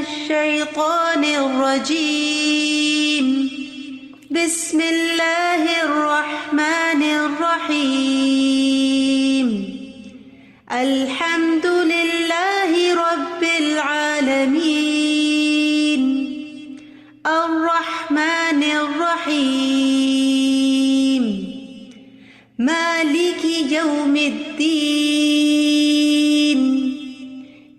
الشيطان الرجيم. بسم الله الرحمن الرحيم. الحمد لله رب العالمين. الرحمن الرحيم. مالك يوم الدين.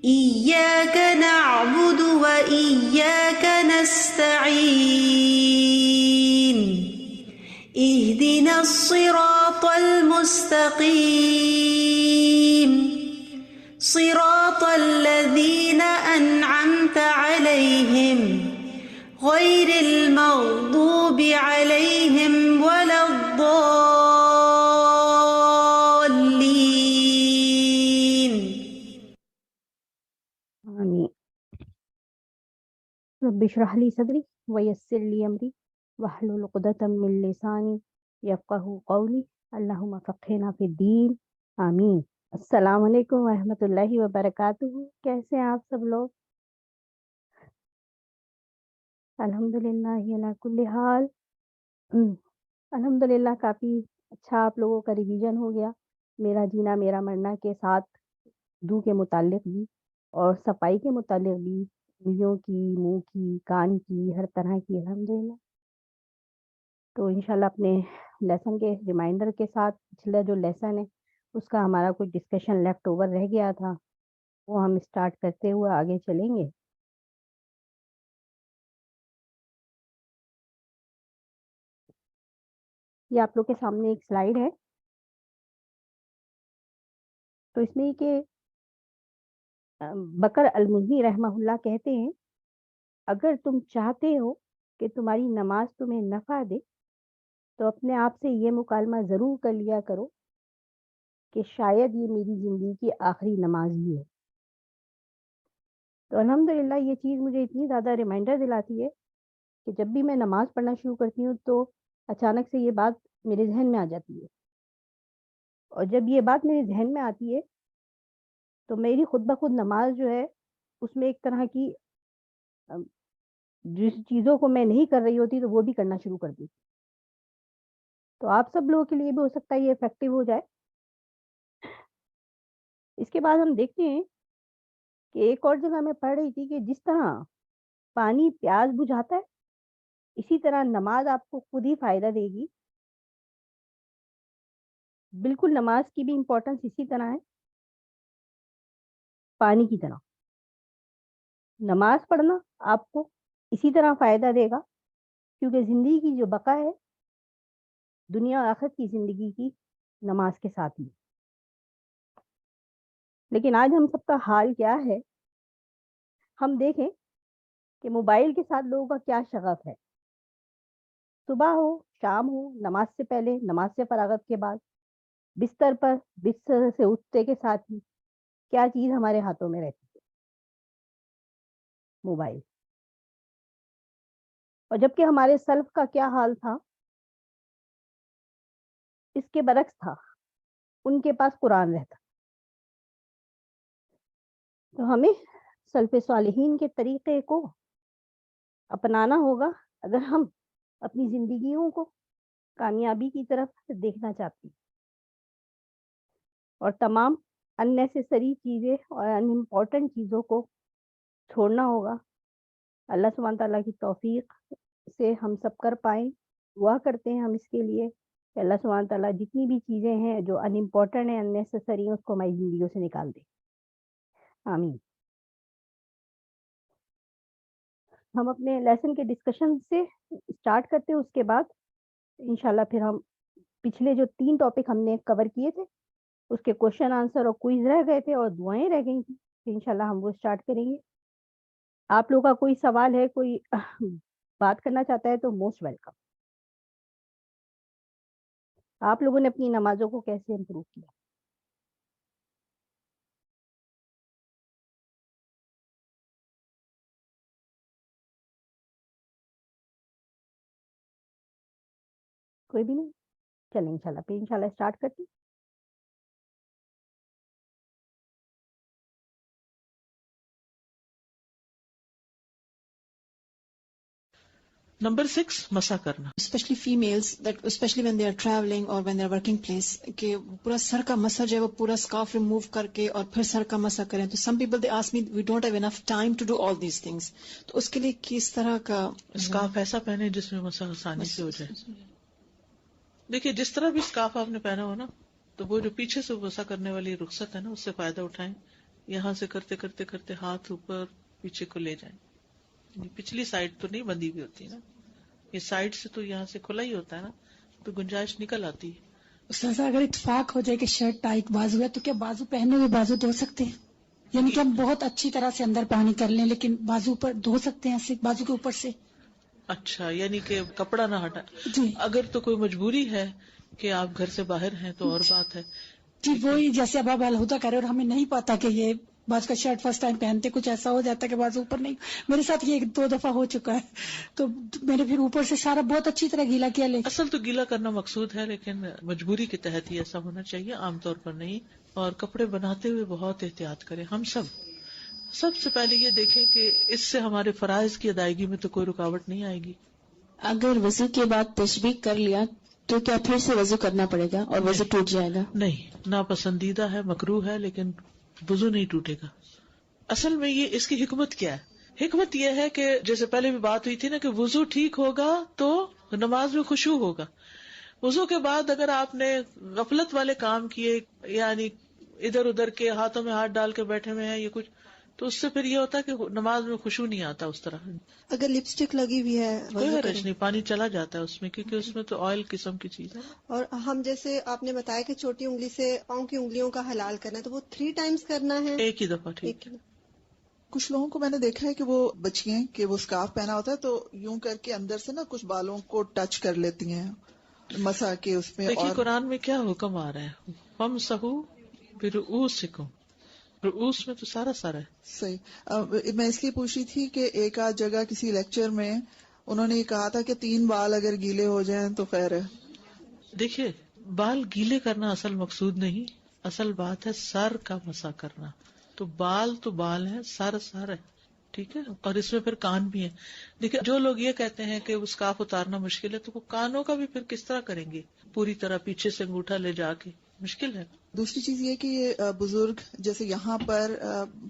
إياك نعبد وإياك نستعين. اهدنا الصراط المستقيم. صراط الذين أنعمت عليهم غير المغضوب عليهم ولا الضالين. آمين. رب اشرح لي صدري ويسر لي أمري واحلل عقدة من لساني يفقهوا قولي. اللهم فقهنا في الدين. آمین. السلام علیکم ورحمۃ اللہ وبرکاتہ. کیسے ہیں آپ سب لوگ؟ الحمدللہ علی کل حال. الحمدللہ کافی اچھا آپ لوگوں کا ریویژن ہو گیا. میرا جینا میرا مرنا کے ساتھ دو کے متعلق بھی اور صفائی کے متعلق بھی، انگلیوں کی، منہ کی، کان کی، ہر طرح کی. الحمدللہ. تو انشاءاللہ اپنے لیسن کے ریمائنڈر کے ساتھ پچھلا جو لیسن ہے اس کا ہمارا کچھ ڈسکشن لیفٹ اوور رہ گیا تھا، وہ ہم اسٹارٹ کرتے ہوئے آگے چلیں گے. یہ آپ لوگ کے سامنے ایک سلائیڈ ہے. تو اس میں کہ بکر المزنی رحمہ اللہ کہتے ہیں، اگر تم چاہتے ہو کہ تمہاری نماز تمہیں نفع دے تو اپنے آپ سے یہ مکالمہ ضرور کر لیا کرو کہ شاید یہ میری زندگی کی آخری نماز ہی ہے. تو الحمدللہ یہ چیز مجھے اتنی زیادہ ریمائنڈر دلاتی ہے کہ جب بھی میں نماز پڑھنا شروع کرتی ہوں تو اچانک سے یہ بات میرے ذہن میں آ جاتی ہے. اور جب یہ بات میرے ذہن میں آتی ہے تو میری خود بخود نماز جو ہے اس میں ایک طرح کی جس چیزوں کو میں نہیں کر رہی ہوتی تو وہ بھی کرنا شروع کر دی. تو آپ سب لوگوں کے لیے بھی ہو سکتا ہے یہ افیکٹو ہو جائے. اس کے بعد ہم دیکھتے ہیں کہ ایک اور جگہ میں پڑھ رہی تھی کہ جس طرح پانی پیاس بجھاتا ہے اسی طرح نماز آپ کو خود ہی فائدہ دے گی. بالکل نماز کی بھی امپورٹنس اسی طرح ہے، پانی کی طرح. نماز پڑھنا آپ کو اسی طرح فائدہ دے گا کیونکہ زندگی کی جو بقا ہے دنیا اور آخرت کی زندگی کی نماز کے ساتھ ہی. لیکن آج ہم سب کا حال کیا ہے؟ ہم دیکھیں کہ موبائل کے ساتھ لوگوں کا کیا شغف ہے. صبح ہو، شام ہو، نماز سے پہلے، نماز سے فراغت کے بعد، بستر پر بستر سے اٹھتے کے ساتھ ہی کیا چیز ہمارے ہاتھوں میں رہتی ہے؟ موبائل. اور جبکہ ہمارے سلف کا کیا حال تھا؟ اس کے برعکس تھا، ان کے پاس قرآن رہتا. تو ہمیں سلف صالحین کے طریقے کو اپنانا ہوگا اگر ہم اپنی زندگیوں کو کامیابی کی طرف دیکھنا چاہتے ہیں، اور تمام اننیسیسری چیزیں اور انمپورٹنٹ چیزوں کو چھوڑنا ہوگا. اللہ سبحانہ تعالیٰ کی توفیق سے ہم سب کر پائیں. دعا کرتے ہیں ہم اس کے لیے کہ اللہ سبحانہ تعالیٰ جتنی بھی چیزیں ہیں جو انمپورٹنٹ ہیں، اننیسیسری ہیں، اس کو ہماری زندگیوں سے نکال دے. آمین. ہم اپنے لیسن کے ڈسکشن سے اسٹارٹ کرتے ہیں. اس کے بعد انشاءاللہ پھر ہم پچھلے جو 3 ٹاپک ہم نے کور کیے تھے اس کے کوشچن آنسر اور کوئز رہ گئے تھے اور دعائیں رہ گئی تھیں، انشاءاللہ ہم وہ اسٹارٹ کریں گے. آپ لوگوں کا کوئی سوال ہے، کوئی بات کرنا چاہتا ہے تو موسٹ ویلکم. آپ لوگوں نے اپنی نمازوں کو کیسے امپروو کیا؟ کوئی بھی نہیں؟ چلیں انشاءاللہ پھر انشاءاللہ اسٹارٹ کرتے ہیں. نمبر 6 مسا کرنا. Specially families that specially when they are travelling اور when they are working place کہ پورا سر کا مسا جو ہے وہ پورا اسکارف ریموو کر کے اور پھر سر کا مسا کریں. تو some people they ask me we don't have enough time to do all these things. تو اس کے لیے کس طرح کا اسکارف ایسا پہنے جس میں مسا آسانی سے ہو جائے. دیکھیے جس طرح بھی اسکارف آپ نے پہنا ہو نا, تو وہ جو پیچھے سے مسا کرنے والی رخصت ہے نا, اس سے فائدہ اٹھائیں. یہاں سے کرتے کرتے کرتے ہاتھ اوپر پیچھے کو لے جائیں. پچھلی سائڈ تو نہیں بندی ہوئی ہوتی نا, یہ سائڈ سے تو یہاں سے کھلا ہی ہوتا ہے نا, تو گنجائش نکل آتی ہے. استاذہ اگر اتفاق ہو جائے کہ شرٹ ٹائٹ بازو ہے تو کیا بازو پہنے ہوئے بازو دھو سکتے ہیں؟ یعنی کہ ہم بہت اچھی طرح سے اندر پانی کر لیں لیکن بازو پر دھو سکتے ہیں ایسے بازو کے اوپر سے؟ اچھا, یعنی کہ کپڑا نہ ہٹا. جی اگر تو کوئی مجبوری ہے کہ آپ گھر سے باہر ہیں تو اور بات ہے. جی وہی جیسے اب آپ الہدا کر رہے اور ہمیں نہیں پتا کہ یہ بعض کا شرٹ فرسٹ ٹائم پہنتے کچھ ایسا ہو جاتا ہے کہ بازو اوپر نہیں. میرے ساتھ یہ 2 دفعہ ہو چکا ہے, تو میں نے پھر اوپر سے سارا بہت اچھی طرح گیلا کیا. لیکن اصل تو گیلا کرنا مقصود ہے, لیکن مجبوری کے تحت ہی ایسا ہونا چاہیے, عام طور پر نہیں. اور کپڑے بناتے ہوئے بہت احتیاط کریں. ہم سب سے پہلے یہ دیکھیں کہ اس سے ہمارے فرائض کی ادائیگی میں تو کوئی رکاوٹ نہیں آئے گی. اگر وضو کے بعد تشبیک کر لیا تو کیا پھر سے وضو کرنا پڑے گا اور وضو ٹوٹ جائے گا؟ نہیں, ناپسندیدہ ہے, مکروہ ہے, لیکن وضو نہیں ٹوٹے گا. اصل میں یہ اس کی حکمت کیا ہے؟ حکمت یہ ہے کہ جیسے پہلے بھی بات ہوئی تھی نا کہ وضو ٹھیک ہوگا تو نماز میں خشوع ہوگا. وضو کے بعد اگر آپ نے غفلت والے کام کیے, یعنی ادھر ادھر کے ہاتھوں میں ہاتھ ڈال کے بیٹھے ہوئے ہیں یہ کچھ, تو اس سے پھر یہ ہوتا ہے کہ نماز میں خشوع نہیں آتا اس طرح. اگر لپسٹک لگی ہوئی ہے کوئی حرج نہیں, پانی چلا جاتا ہے اس میں, کیونکہ اس میں تو آئل قسم کی چیز ہے. اور ہم جیسے آپ نے بتایا کہ چھوٹی انگلی سے پاؤں کی انگلیوں کا حلال کرنا ہے, تو وہ 3 ٹائمز کرنا ہے ایک ہی دفعہ. ٹھیک. کچھ لوگوں کو میں نے دیکھا ہے کہ وہ بچیاں کہ وہ اسکارف پہنا ہوتا ہے تو یوں کر کے اندر سے نا کچھ بالوں کو ٹچ کر لیتی ہیں مسا کے اس میں. دیکھیے اور قرآن میں کیا حکم آ رہا ہے, فامسحوا برؤوسکم, رؤوس میں تو سارا ہے. صحیح. میں اس لیے پوچھ رہی تھی کہ ایک آدھ جگہ کسی لیکچر میں انہوں نے یہ کہا تھا کہ 3 بال اگر گیلے ہو جائیں تو خیر ہے. دیکھیے بال گیلے کرنا اصل مقصود نہیں, اصل بات ہے سر کا مسا کرنا. تو بال ہیں, سر ہے, ٹھیک ہے. اور اس میں پھر کان بھی ہیں. دیکھیں جو لوگ یہ کہتے ہیں کہ اسکارف اتارنا مشکل ہے, تو وہ کانوں کا بھی پھر کس طرح کریں گے؟ پوری طرح پیچھے سے انگوٹھا لے جا کے مشکل ہے. دوسری چیز یہ کہ یہ بزرگ جیسے یہاں پر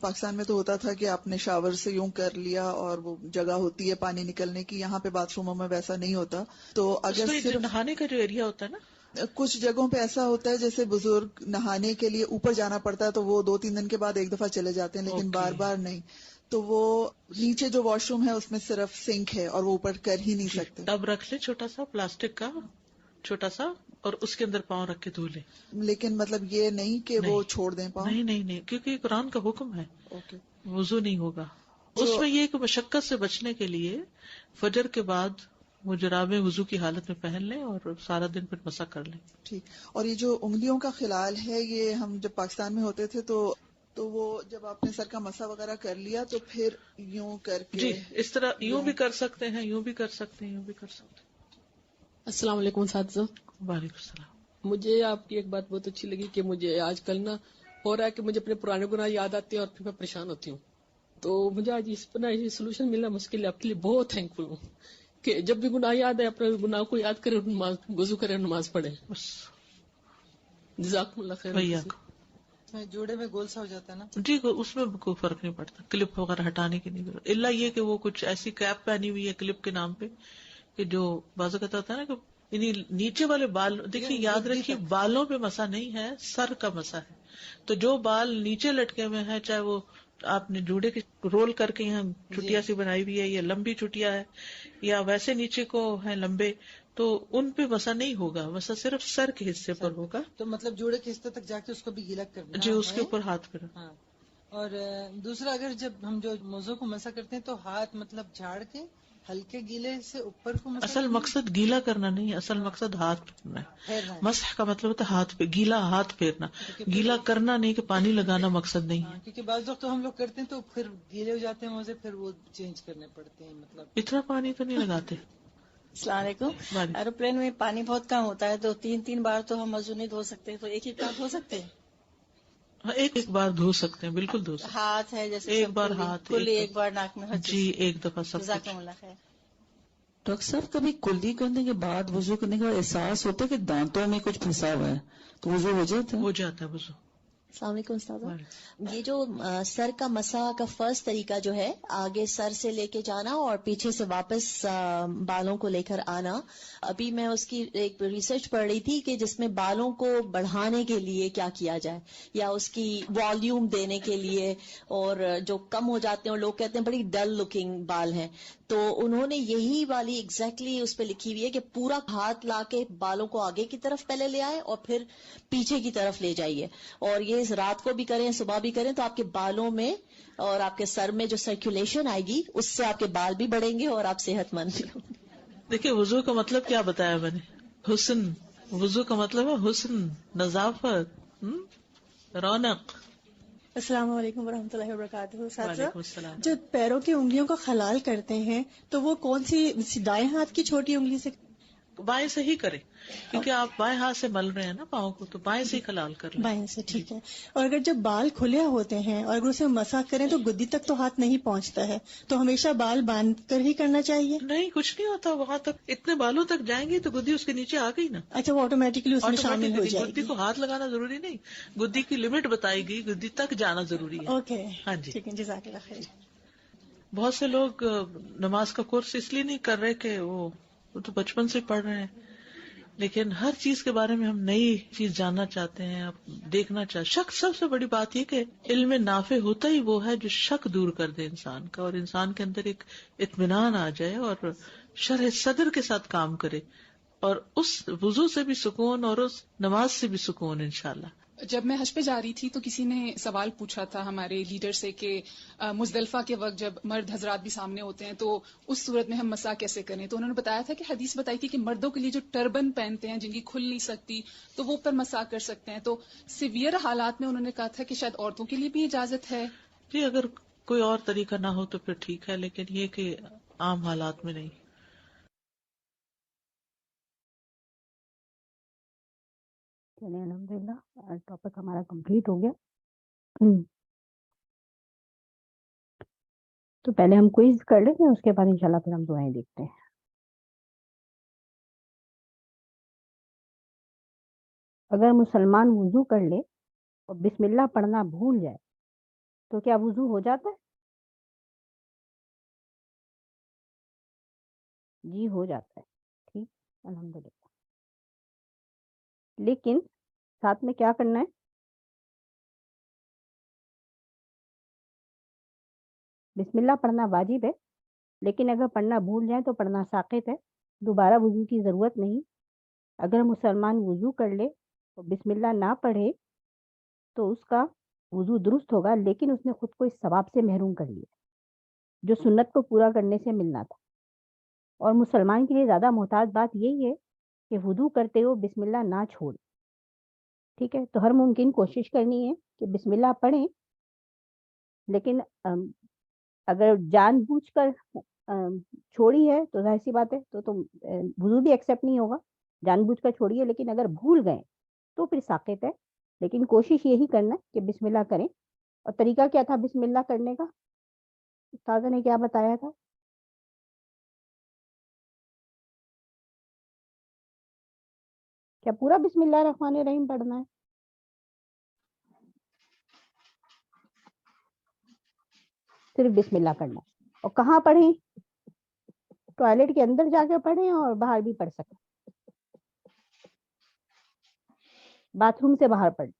پاکستان میں تو ہوتا تھا کہ آپ نے شاور سے یوں کر لیا اور وہ جگہ ہوتی ہے پانی نکلنے کی, یہاں پہ باتھ روموں میں ویسا نہیں ہوتا. تو اگر صرف نہانے کا جو ایریا ہوتا ہے نا, کچھ جگہوں پہ ایسا ہوتا ہے جیسے بزرگ نہانے کے لیے اوپر جانا پڑتا ہے تو وہ 2-3 دن کے بعد ایک دفعہ چلے جاتے ہیں, لیکن بار بار نہیں. تو وہ نیچے جو واش روم ہے اس میں صرف سنک ہے اور وہ اوپر کر ہی نہیں سکتے. ٹب رکھ لے چھوٹا سا, پلاسٹک کا چھوٹا سا, اور اس کے اندر پاؤں رکھ کے دھو لے. لیکن مطلب یہ نہیں کہ وہ چھوڑ دیں پاؤں. نہیں, کیونکہ قرآن کا حکم ہے. وضو نہیں ہوگا. اس میں یہ کہ مشقت سے بچنے کے لیے فجر کے بعد وہ جرابیں وضو کی حالت میں پہن لیں اور سارا دن پھر مسا کر لیں. ٹھیک. اور یہ جو انگلیوں کا خلال ہے, یہ ہم جب پاکستان میں ہوتے تھے تو وہ جب آپ نے سر کا مسا وغیرہ کر لیا تو پھر یوں کر کے, جی اس طرح یوں بھی کر سکتے ہیں, یوں بھی کر سکتے ہیں, یوں بھی کر سکتے ہیں. السلام علیکم اساتذہ. وعلیکم السلام. مجھے آپ کی ایک بات بہت اچھی لگی کہ مجھے آج کل نا ہو رہا ہے کہ مجھے اپنے پرانے گناہ یاد آتے ہیں اور پھر میں پریشان ہوتی ہوں. تو مجھے آج اس پر یہ سولوشن ملنا مشکل ہے. آپ کے لیے بہت تھینک فل ہوں کہ جب بھی گناہ یاد ہے اپنے گناہ کو یاد کرے, وضو کرے, نماز پڑھے. جزاکم اللہ خیر. جوڑے میں گول سا ہو جاتا ہے نا. جی اس میں کوئی فرق نہیں پڑتا, کلپ وغیرہ ہٹانے کی نہیں ضرورت, الا یہ کہ وہ کچھ ایسی کیپ پہنی ہوئی ہے کلپ کے نام پہ کہ جو بازو کہتا ہوتا ہے نا کہ نیچے والے بال. دیکھیے یاد رکھیے بالوں پہ مسا نہیں ہے, سر کا مسا ہے. تو جو بال نیچے لٹکے ہوئے ہیں, چاہے وہ آپ نے جوڑے کے رول کر کے یہاں چٹیا سی بنائی ہوئی ہے, یا لمبی چٹیا ہے, یا ویسے نیچے کو ہے لمبے, تو ان پہ مسا نہیں ہوگا. مسا صرف سر کے حصے پر ہوگا. تو مطلب جوڑے کے حصے تک جا کے اس کو بھی گیلا کرنا. جی اس کے اوپر ہاتھ پھر. ہاں. اور دوسرا اگر جب ہم جو موضوع کو مسا کرتے ہیں تو ہاتھ مطلب جھاڑ کے ہلکے گیلے سے اوپر کو مسا. اصل مقصد گیلا کرنا نہیں, اصل مقصد ہاتھ پھیرنا ہے. مسح کا مطلب ہوتا ہے ہاتھ پہ گیلا ہاتھ پھیرنا, گیلا کرنا نہیں کہ پانی لگانا مقصد نہیں ہے. کیونکہ بعض وقت تو ہم لوگ کرتے ہیں تو پھر گیلے ہو جاتے ہیں موزے, پھر وہ چینج کرنے پڑتے ہیں. مطلب اتنا پانی تو نہیں لگاتے. السلام علیکم. ایروپلین میں پانی بہت کم ہوتا ہے تو 3 بار تو ہم وضو نہیں دھو سکتے, تو ایک ہی بار دھو سکتے ہیں. ایک بار دھو سکتے ہیں, بالکل دھو سکتے ہیں. ہاتھ ہے جیسے ایک بار ہاتھ, ایک بار ناک میں. جی ایک دفعہ سب. جزاکم اللہ خیر. ڈاکٹر صاحب کبھی کلی کرنے کے بعد وضو کرنے کے بعد احساس ہوتا ہے کہ دانتوں میں کچھ پھنسا ہوا ہے تو وضو ہو جاتا ہے؟ ہو جاتا ہے وضو. السلام علیکم استاذہ. یہ جو سر کا مسح کا فرسٹ طریقہ جو ہے آگے سر سے لے کے جانا اور پیچھے سے واپس بالوں کو لے کر آنا، ابھی میں اس کی ایک ریسرچ پڑھ رہی تھی کہ جس میں بالوں کو بڑھانے کے لیے کیا کیا جائے یا اس کی والیوم دینے کے لیے، اور جو کم ہو جاتے ہیں اور لوگ کہتے ہیں بڑی ڈل لکنگ بال ہیں، تو انہوں نے یہی والی ایگزیکٹلی اس پہ لکھی ہوئی ہے کہ پورا ہاتھ لا کے بالوں کو آگے کی طرف پہلے لے آئے اور پھر پیچھے کی طرف لے جائیے، اور یہ رات کو بھی کریں صبح بھی کریں تو آپ کے بالوں میں اور آپ کے سر میں جو سرکولیشن آئے گی اس سے آپ کے بال بھی بڑھیں گے اور آپ صحت مند بھی ہوں گے. دیکھیں وضو کا مطلب کیا بتایا میں نے؟ حسن. وضو کا مطلب ہے حسن، نظافت، رونق. السلام علیکم ورحمۃ اللہ وبرکاتہ. وعلیکم السلام. جو پیروں کی انگلیوں کا خلال کرتے ہیں تو وہ کون سی دائیں ہاتھ کی چھوٹی انگلی سے؟ بائیں سے ہی کریں کیونکہ آپ بائیں ہاتھ سے مل رہے ہیں نا پاؤں کو، تو بائیں سے ہی خلال کر لیں. بائیں سے، ٹھیک ہے. اور اگر جب بال کھلے ہوتے ہیں اور اگر اسے مسح کریں تو گدی تک تو ہاتھ نہیں پہنچتا ہے، تو ہمیشہ بال باندھ کر ہی کرنا چاہیے؟ نہیں، کچھ نہیں ہوتا وہاں تک. اتنے بالوں تک جائیں گے تو گدی اس کے نیچے آ گئی نا. اچھا، وہ آٹومیٹکلی اس میں شامل ہو جائے گدی گی. کو ہاتھ لگانا ضروری نہیں، گدی کی لمٹ بتائی گئی، گدی تک جانا ضروری ہے. اوکے، ہاں جی. ٹھیک ہے، جزاک اللہ خیر. بہت سے لوگ نماز کا کورس اس لیے نہیں کر رہے کہ وہ تو بچپن سے پڑھ رہے ہیں، لیکن ہر چیز کے بارے میں ہم نئی چیز جاننا چاہتے ہیں، دیکھنا چاہتے. شک سب سے بڑی بات یہ کہ علم نافع ہوتا ہی وہ ہے جو شک دور کر دے انسان کا، اور انسان کے اندر ایک اطمینان آ جائے اور شرح صدر کے ساتھ کام کرے، اور اس وضو سے بھی سکون اور اس نماز سے بھی سکون انشاءاللہ. جب میں حج پہ جا رہی تھی تو کسی نے سوال پوچھا تھا ہمارے لیڈر سے کہ مزدلفہ کے وقت جب مرد حضرات بھی سامنے ہوتے ہیں تو اس صورت میں ہم مسح کیسے کریں، تو انہوں نے بتایا تھا کہ حدیث بتائی تھی کہ مردوں کے لیے جو ٹربن پہنتے ہیں جن کی کھل نہیں سکتی تو وہ پر مسح کر سکتے ہیں. تو سیویئر حالات میں انہوں نے کہا تھا کہ شاید عورتوں کے لیے بھی اجازت ہے. جی اگر کوئی اور طریقہ نہ ہو تو پھر ٹھیک ہے، لیکن یہ کہ عام حالات میں نہیں. چلیں الحمدللہ ٹاپک ہمارا کمپلیٹ ہو گیا. تو پہلے ہم کوئز کر لیتے ہیں، اس کے بعد انشاءاللہ پھر ہم دعائیں دیکھتے ہیں. اگر مسلمان وضو کر لے اور بسم اللہ پڑھنا بھول جائے تو کیا وضو ہو جاتا ہے؟ جی ہو جاتا ہے. ٹھیک، الحمدللہ. لیکن ساتھ میں کیا کرنا ہے؟ بسم اللہ پڑھنا واجب ہے، لیکن اگر پڑھنا بھول جائیں تو پڑھنا ساقط ہے، دوبارہ وضو کی ضرورت نہیں. اگر مسلمان وضو کر لے اور بسم اللہ نہ پڑھے تو اس کا وضو درست ہوگا، لیکن اس نے خود کو اس ثواب سے محروم کر لیا جو سنت کو پورا کرنے سے ملنا تھا. اور مسلمان کے لیے زیادہ محتاط بات یہی ہے کہ وضو کرتے ہو بسم اللہ نہ چھوڑ. ٹھیک ہے، تو ہر ممکن کوشش کرنی ہے کہ بسم اللہ پڑھیں، لیکن اگر جان بوجھ کر چھوڑی ہے تو ظاہر سی بات ہے تو وضو بھی ایکسیپٹ نہیں ہوگا. جان بوجھ کر چھوڑی ہے، لیکن اگر بھول گئے تو پھر ساقط ہے. لیکن کوشش یہی کرنا کہ بسم اللہ کریں. اور طریقہ کیا تھا بسم اللہ کرنے کا؟ استاذہ نے کیا بتایا تھا؟ کیا پورا بسم اللہ الرحمن الرحیم پڑھنا ہے؟ صرف بسم اللہ کرنا ہے. اور کہاں پڑھیں؟ ٹوائلٹ کے اندر جا کے پڑھیں اور باہر بھی پڑھ سکیں، باتھ روم سے باہر پڑھیں.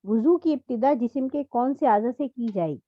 وضو کی ابتدا جسم کے کون سے اعضاء سے کی جائے گی؟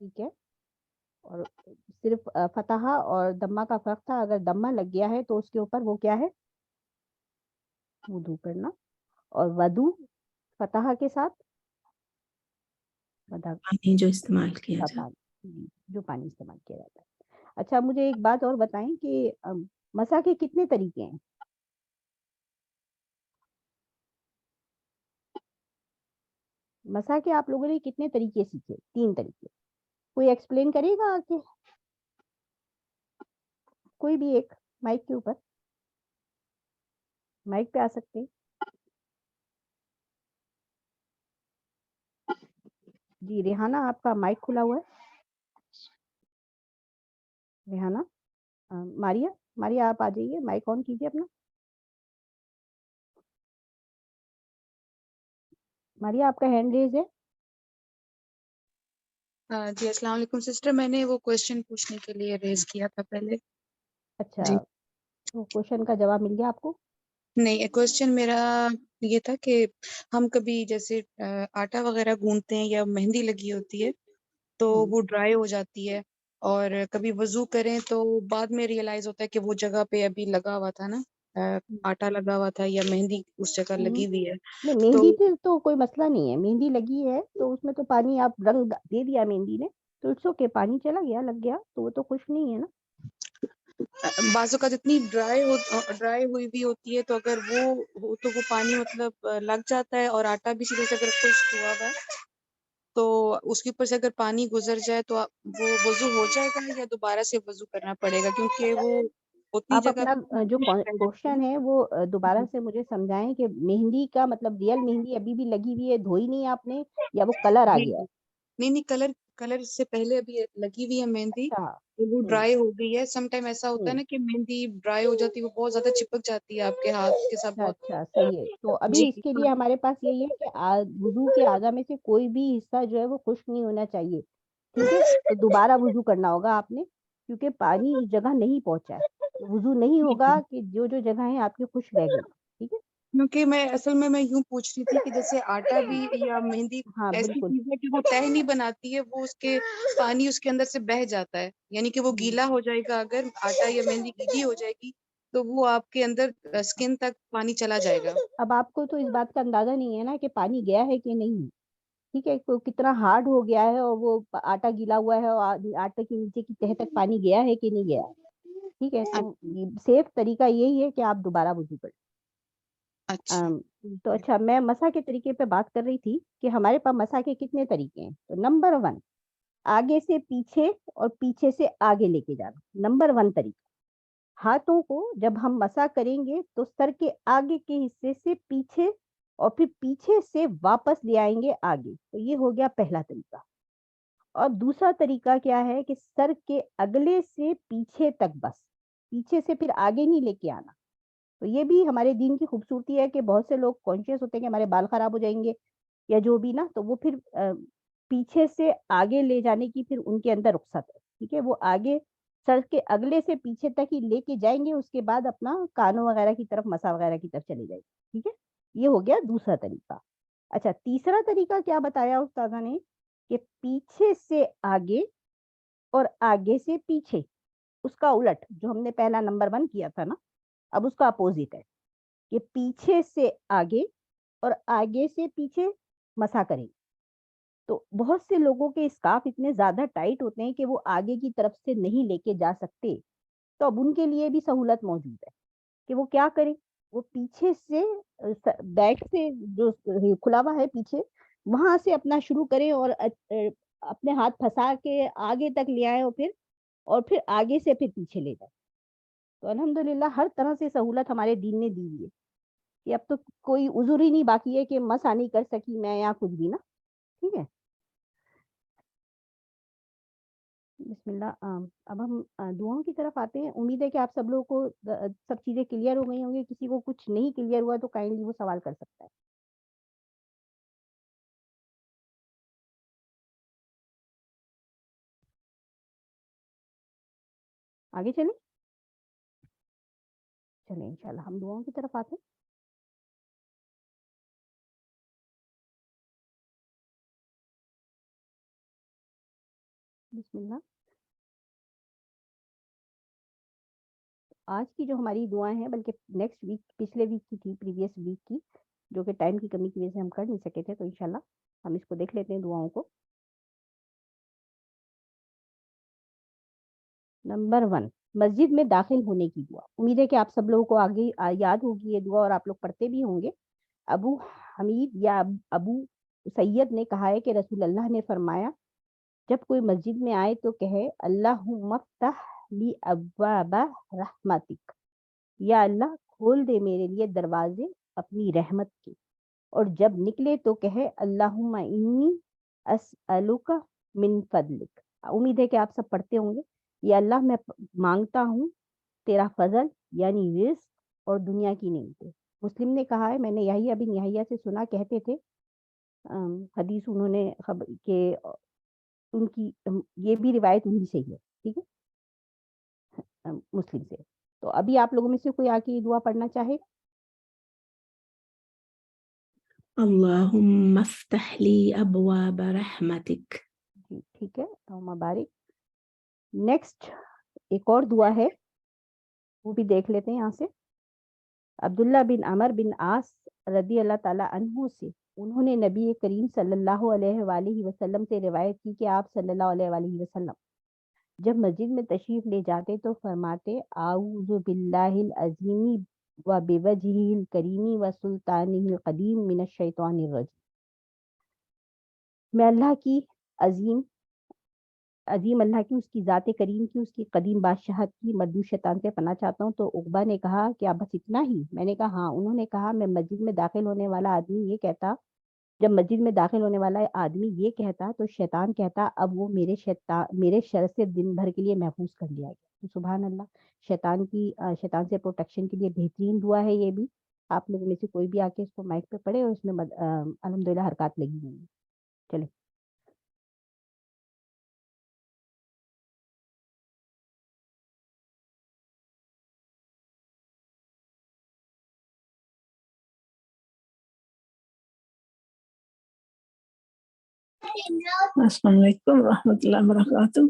ٹھیک ہے. اور صرف فتحہ اور دمہ کا فرق تھا. اگر دمہ لگ گیا ہے تو اس کے اوپر وہ کیا ہے؟ وضو کرنا. اور ودو فتحہ کے ساتھ پانی جو استعمال کیا جاتا ہے. پانی، جو پانی استعمال کیا جاتا ہے. اچھا مجھے ایک بات اور بتائیں کہ مسح کے کتنے طریقے ہیں؟ مسح کے آپ لوگوں نے کتنے طریقے سیکھے؟ 3 طریقے. کوئی ایکسپلین کرے گا آ کے؟ کوئی بھی ایک مائک کے اوپر، مائک پہ آ سکتے ہیں. جی ریحانہ آپ کا مائک کھلا ہوا ہے. ریحانہ، ماریا، ماریا آپ آ جائیے، مائک آن کیجیے اپنا. ماریا آپ کا ہینڈ ریز ہے. جی السلام علیکم سسٹر، میں نے وہ کوشچن پوچھنے کے لیے ریز کیا تھا پہلے. اچھا جی تو کوشچن کا جواب مل گیا آپ کو؟ نہیں، کوشچن میرا یہ تھا کہ ہم کبھی جیسے آٹا وغیرہ گوندتے ہیں یا مہندی لگی ہوتی ہے تو وہ ڈرائی ہو جاتی ہے، اور کبھی وضو کریں تو بعد میں ریئلائز ہوتا ہے کہ وہ جگہ پہ ابھی لگا ہوا تھا نا، آٹا لگا ہوا تھا یا مہندی اس جگہ لگی ہوئی ہے. نہیں، تو مہندی سے تو کوئی مسئلہ نہیں ہے. مہندی لگی ہے تو اس میں تو پانی آپ رنگ دے دیا مہندی نے تو اٹس اوکے، پانی چلا گیا لگ گیا تو وہ تو خشک نہیں ہے نا. بعض اوقات اتنی ڈرائی ہوئی بھی ہوتی ہے تو اگر وہ ہو تو وہ پانی مطلب لگ جاتا ہے، اور آٹا بھی سیدھے سے اگر خشک ہوا ہوا ہے تو اس کے اوپر سے اگر پانی گزر جائے تو وہ وضو ہو جائے گا یا دوبارہ سے وضو کرنا پڑے گا؟ کیونکہ وہ اتنی آپ جگہ اپنا جو خشک رہ جاتی کوشچن ہے وہ دوبارہ سے مجھے سمجھائیں کہ مہندی کا مطلب ریئل مہندی ابھی بھی لگی ہوئی ہے، دھوئی نہیں آپ نے، یا وہ کلر آ جی گیا جی. ہے؟ نہیں کلر سے پہلے ابھی لگی ہوئی ہے مہندی، اچھا. تو وہ ڈرائی ہو گئی ہے. سم ٹائم ایسا ہوتا ہے نا کہ مہندی ڈرائی ہو جاتی ہے، وہ بہت زیادہ چپک جاتی ہے آپ کے ہاتھ کے ساتھ اچھا بہت. اچھا صحیح ہے. تو ابھی جی اس کے لیے ہمارے پاس یہی ہے کہ وضو کے اعضاء میں سے کوئی بھی حصہ جو ہے وہ خشک نہیں ہونا چاہیے. ٹھیک ہے، تو دوبارہ وضو کرنا ہوگا آپ نے، کیونکہ پانی اس جگہ نہیں پہنچا ہے. وضو نہیں ہوگا کہ جو جگہ ہیں آپ کی خشک رہ گئی. ٹھیک ہے. کیونکہ میں اصل میں یوں پوچھ رہی تھی کہ جیسے آٹا بھی یا مہندی ہاں ایسی بالکل. چیز ہے کہ وہ تہ نہیں بناتی ہے، وہ اس کے پانی اس کے اندر سے بہہ جاتا ہے، یعنی کہ وہ گیلا ہو جائے گا. اگر آٹا یا مہندی گیلی ہو جائے گی تو وہ آپ کے اندر اسکن تک پانی چلا جائے گا. اب آپ کو تو اس بات کا اندازہ نہیں ہے نا کہ پانی گیا ہے کہ نہیں. ٹھیک ہے، تو کتنا ہارڈ ہو گیا ہے اور وہ آٹا گیلا ہوا ہے اور آٹے کے نیچے کی تہ تک پانی گیا ہے کہ نہیں گیا. ٹھیک ہے، تو سیف طریقہ یہی ہے کہ آپ دوبارہ وضو کریں. تو اچھا، میں مسح کے طریقے پہ بات کر رہی تھی کہ ہمارے پاس مسح کے کتنے طریقے ہیں. تو نمبر 1 آگے سے پیچھے اور پیچھے سے آگے لے کے جانا. نمبر 1 طریقہ. ہاتھوں کو جب ہم مسح کریں گے تو سر کے آگے کے حصے سے پیچھے اور پھر پیچھے سے واپس لے آئیں گے آگے. تو یہ ہو گیا پہلا طریقہ. اور دوسرا طریقہ کیا ہے کہ سر کے اگلے سے پیچھے تک، بس پیچھے سے پھر آگے نہیں لے کے آنا. تو یہ بھی ہمارے دین کی خوبصورتی ہے کہ بہت سے لوگ کانشیس ہوتے ہیں کہ ہمارے بال خراب ہو جائیں گے یا جو بھی نا، تو وہ پھر پیچھے سے آگے لے جانے کی پھر ان کے اندر رخصت ہے. ٹھیک ہے، وہ آگے سر کے اگلے سے پیچھے تک ہی لے کے جائیں گے، اس کے بعد اپنا کانوں وغیرہ کی طرف، مسا وغیرہ کی طرف چلے جائیں گے. ٹھیک ہے، یہ ہو گیا دوسرا طریقہ. اچھا، تیسرا طریقہ کیا بتایا استاذہ نے کہ پیچھے سے آگے اور آگے سے پیچھے، اس کا الٹ جو ہم نے پہلا نمبر 1 کیا تھا نا، اب اس کا اپوزٹ ہے کہ پیچھے سے آگے اور آگے سے پیچھے مسا کریں. تو بہت سے لوگوں کے اسکارف اتنے زیادہ ٹائٹ ہوتے ہیں کہ وہ آگے کی طرف سے نہیں لے کے جا سکتے. تو اب ان کے لیے بھی سہولت موجود ہے کہ وہ کیا کریں، وہ پیچھے سے بیک سے جو کھلا ہوا ہے پیچھے، وہاں سے اپنا شروع کریں اور اپنے ہاتھ پھنسا کے آگے تک لے آئے اور پھر آگے سے پھر پیچھے لے جائیں. تو الحمدللہ ہر طرح سے سہولت ہمارے دین نے دی ہے کہ اب تو کوئی عذر ہی نہیں باقی ہے کہ مسا نہیں کر سکی میں یا کچھ بھی نا. ٹھیک ہے، بسم اللہ. اب ہم دعاؤں کی طرف آتے ہیں. امید ہے کہ آپ سب لوگوں کو سب چیزیں کلیئر ہو گئی ہوں گی. کسی کو کچھ نہیں کلیئر ہوا تو کائنڈلی وہ سوال کر سکتا ہے. آگے چلیں انشاءاللہ ہم دعاؤں کی طرف آتے ہیں. بسم اللہ. آج کی جو ہماری دعائیں ہیں بلکہ نیکسٹ ویک پچھلے ویک کی تھی پریویس ویک کی جو کہ ٹائم کی کمی کی وجہ سے ہم کر نہیں سکے تھے تو انشاءاللہ ہم اس کو دیکھ لیتے ہیں دعاؤں کو. نمبر 1 مسجد میں داخل ہونے کی دعا. امید ہے کہ آپ سب لوگوں کو آگے یاد ہوگی یہ دعا اور آپ لوگ پڑھتے بھی ہوں گے. ابو حمید یا ابو سید نے کہا ہے کہ رسول اللہ نے فرمایا جب کوئی مسجد میں آئے تو کہے اللہم افتح لی ابواب رحمتک، یا اللہ کھول دے میرے لیے دروازے اپنی رحمت کے. اور جب نکلے تو کہے اللہم انی اسألک من فضلک. امید ہے کہ آپ سب پڑھتے ہوں گے. یا اللہ میں مانگتا ہوں تیرا فضل یعنی رزق اور دنیا کی نعمتیں. مسلم نے کہا ہے، میں نے یہی ابھی یحییٰ سے سنا کہتے تھے حدیث انہوں نے کہ ان کی یہ بھی روایت انہی سے ہی ہے، ٹھیک ہے، مسلم سے. تو ابھی آپ لوگوں میں سے کوئی آ کے یہ دعا پڑھنا چاہے؟ اللهم افتح لي أبواب رحمتك. جی ٹھیک ہے، اللہم بارک. نیکسٹ ایک اور دعا ہے وہ بھی دیکھ لیتے ہیں یہاں سے. عبداللہ بن عمر بن عاص رضی اللہ تعالیٰ عنہ سے انہوں نے نبی کریم صلی اللہ علیہ وآلہ وسلم سے روایت کی کہ آپ صلی اللہ علیہ وآلہ وسلم جب مسجد میں تشریف لے جاتے تو فرماتے اعوذ باللہ العظیم و بوجہہ الکریم و سلطانہ القدیم من الشیطان الرجیم. میں اللہ کی عظیم اللہ کی، اس کی ذات کریم کی، اس کی قدیم بادشاہت کی مردود شیطان سے پناہ چاہتا ہوں. تو عقبہ نے کہا کیا بس اتنا ہی؟ میں نے کہا ہاں. انہوں نے کہا میں مسجد میں داخل ہونے والا آدمی یہ کہتا، جب مسجد میں داخل ہونے والا آدمی یہ کہتا تو شیطان کہتا اب وہ میرے شر سے دن بھر کے لیے محفوظ کر لیا گیا. تو سبحان اللہ، شیطان سے پروٹیکشن کے لیے بہترین دعا ہے یہ بھی. آپ لوگوں میں سے کوئی بھی آ کے اس کو مائک پہ پڑھے اور اس میں الحمدللہ حرکات لگی ہوئی ہیں. چلے السلام علیکم ورحمۃ اللہ وبرکاتہ.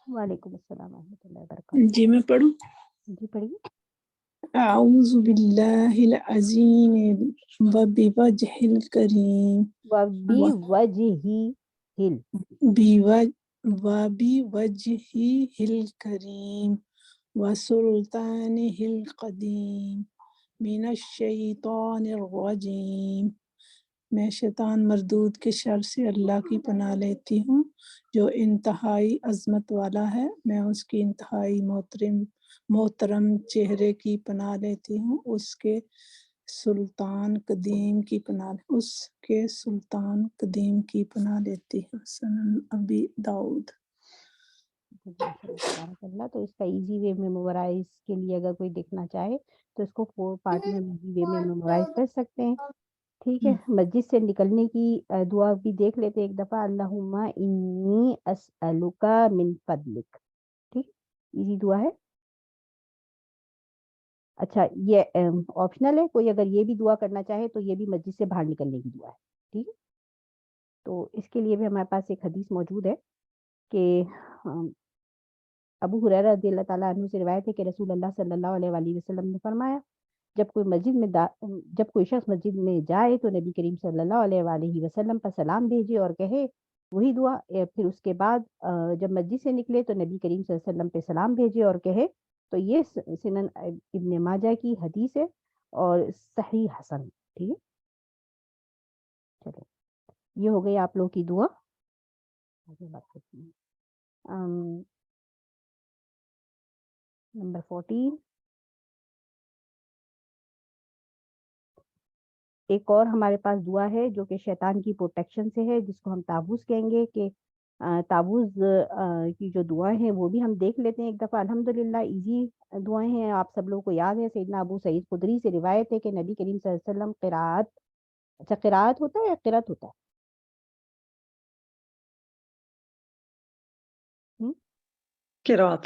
وعلیکم السلام ورحمۃ اللہ وبرکاتہ. جی میں پڑھوں؟ جی پڑھیے. اعوذ باللہ العظیم وبوجہ الکریم وبوجہہ الکریم وسلطانہ القدیم من الشیطان الرجیم. میں شیطان مردود کے شر سے اللہ کی پناہ لیتی ہوں جو انتہائی عظمت والا ہے. میں اس کی انتہائی محترم چہرے کی پناہ لیتی ہوں، اس کے سلطان قدیم کی پناہ لیتی ہوں. سنن ابی داؤد. بارک اللہ. تو اس کا ایزی وے میں میمورائز کے لیے اگر کوئی دیکھنا چاہے تو اس کو 4 پارٹ میں ایزی وے میں میمورائز کر سکتے ہیں. ٹھیک ہے، مسجد سے نکلنے کی دعا بھی دیکھ لیتے ایک دفعہ. اللہم انی اسألک من فضلک. ٹھیک، ایزی دعا ہے. اچھا یہ آپشنل ہے، کوئی اگر یہ بھی دعا کرنا چاہے تو یہ بھی مسجد سے باہر نکلنے کی دعا ہے. ٹھیک ہے، تو اس کے لیے بھی ہمارے پاس ایک حدیث موجود ہے کہ ابو ہریرہ رضی اللہ تعالیٰ عنہ سے روایت ہے کہ رسول اللہ صلی اللہ علیہ وآلہ وسلم نے فرمایا جب کوئی شخص مسجد میں جائے تو نبی کریم صلی اللہ علیہ وآلہ وسلم پر سلام بھیجے اور کہے وہی دعا. پھر اس کے بعد جب مسجد سے نکلے تو نبی کریم صلی اللہ علیہ وسلم پہ سلام بھیجے اور کہے. تو یہ سنن ابن ماجہ کی حدیث ہے اور صحیح حسن. ٹھیک ہے، چلو یہ ہو گئی آپ لوگوں کی دعا. آگے بات کرتی ہوں. نمبر 14 ایک اور ہمارے پاس دعا ہے جو کہ شیطان کی پروٹیکشن سے ہے، جس کو ہم تعوذ کہیں گے. کہ تعوذ کی جو دعائیں ہیں وہ بھی ہم دیکھ لیتے ہیں ایک دفعہ. الحمدللہ ایزی دعائیں ہیں، آپ سب لوگوں کو یاد ہے. سیدنا ابو سعید خدری سے روایت ہے کہ نبی کریم صلی اللہ علیہ وسلم قرات ہوتا ہے یا قرات ہوتا ہے؟ قرات.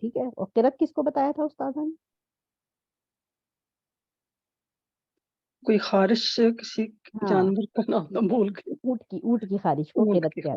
ٹھیک ہے، اور قرات کس کو بتایا تھا استاذہ نے؟ کوئی خارش سے کسی جانور کا نام تو بھول گئے. اونٹ کی خارش کو قرات کہتے ہیں.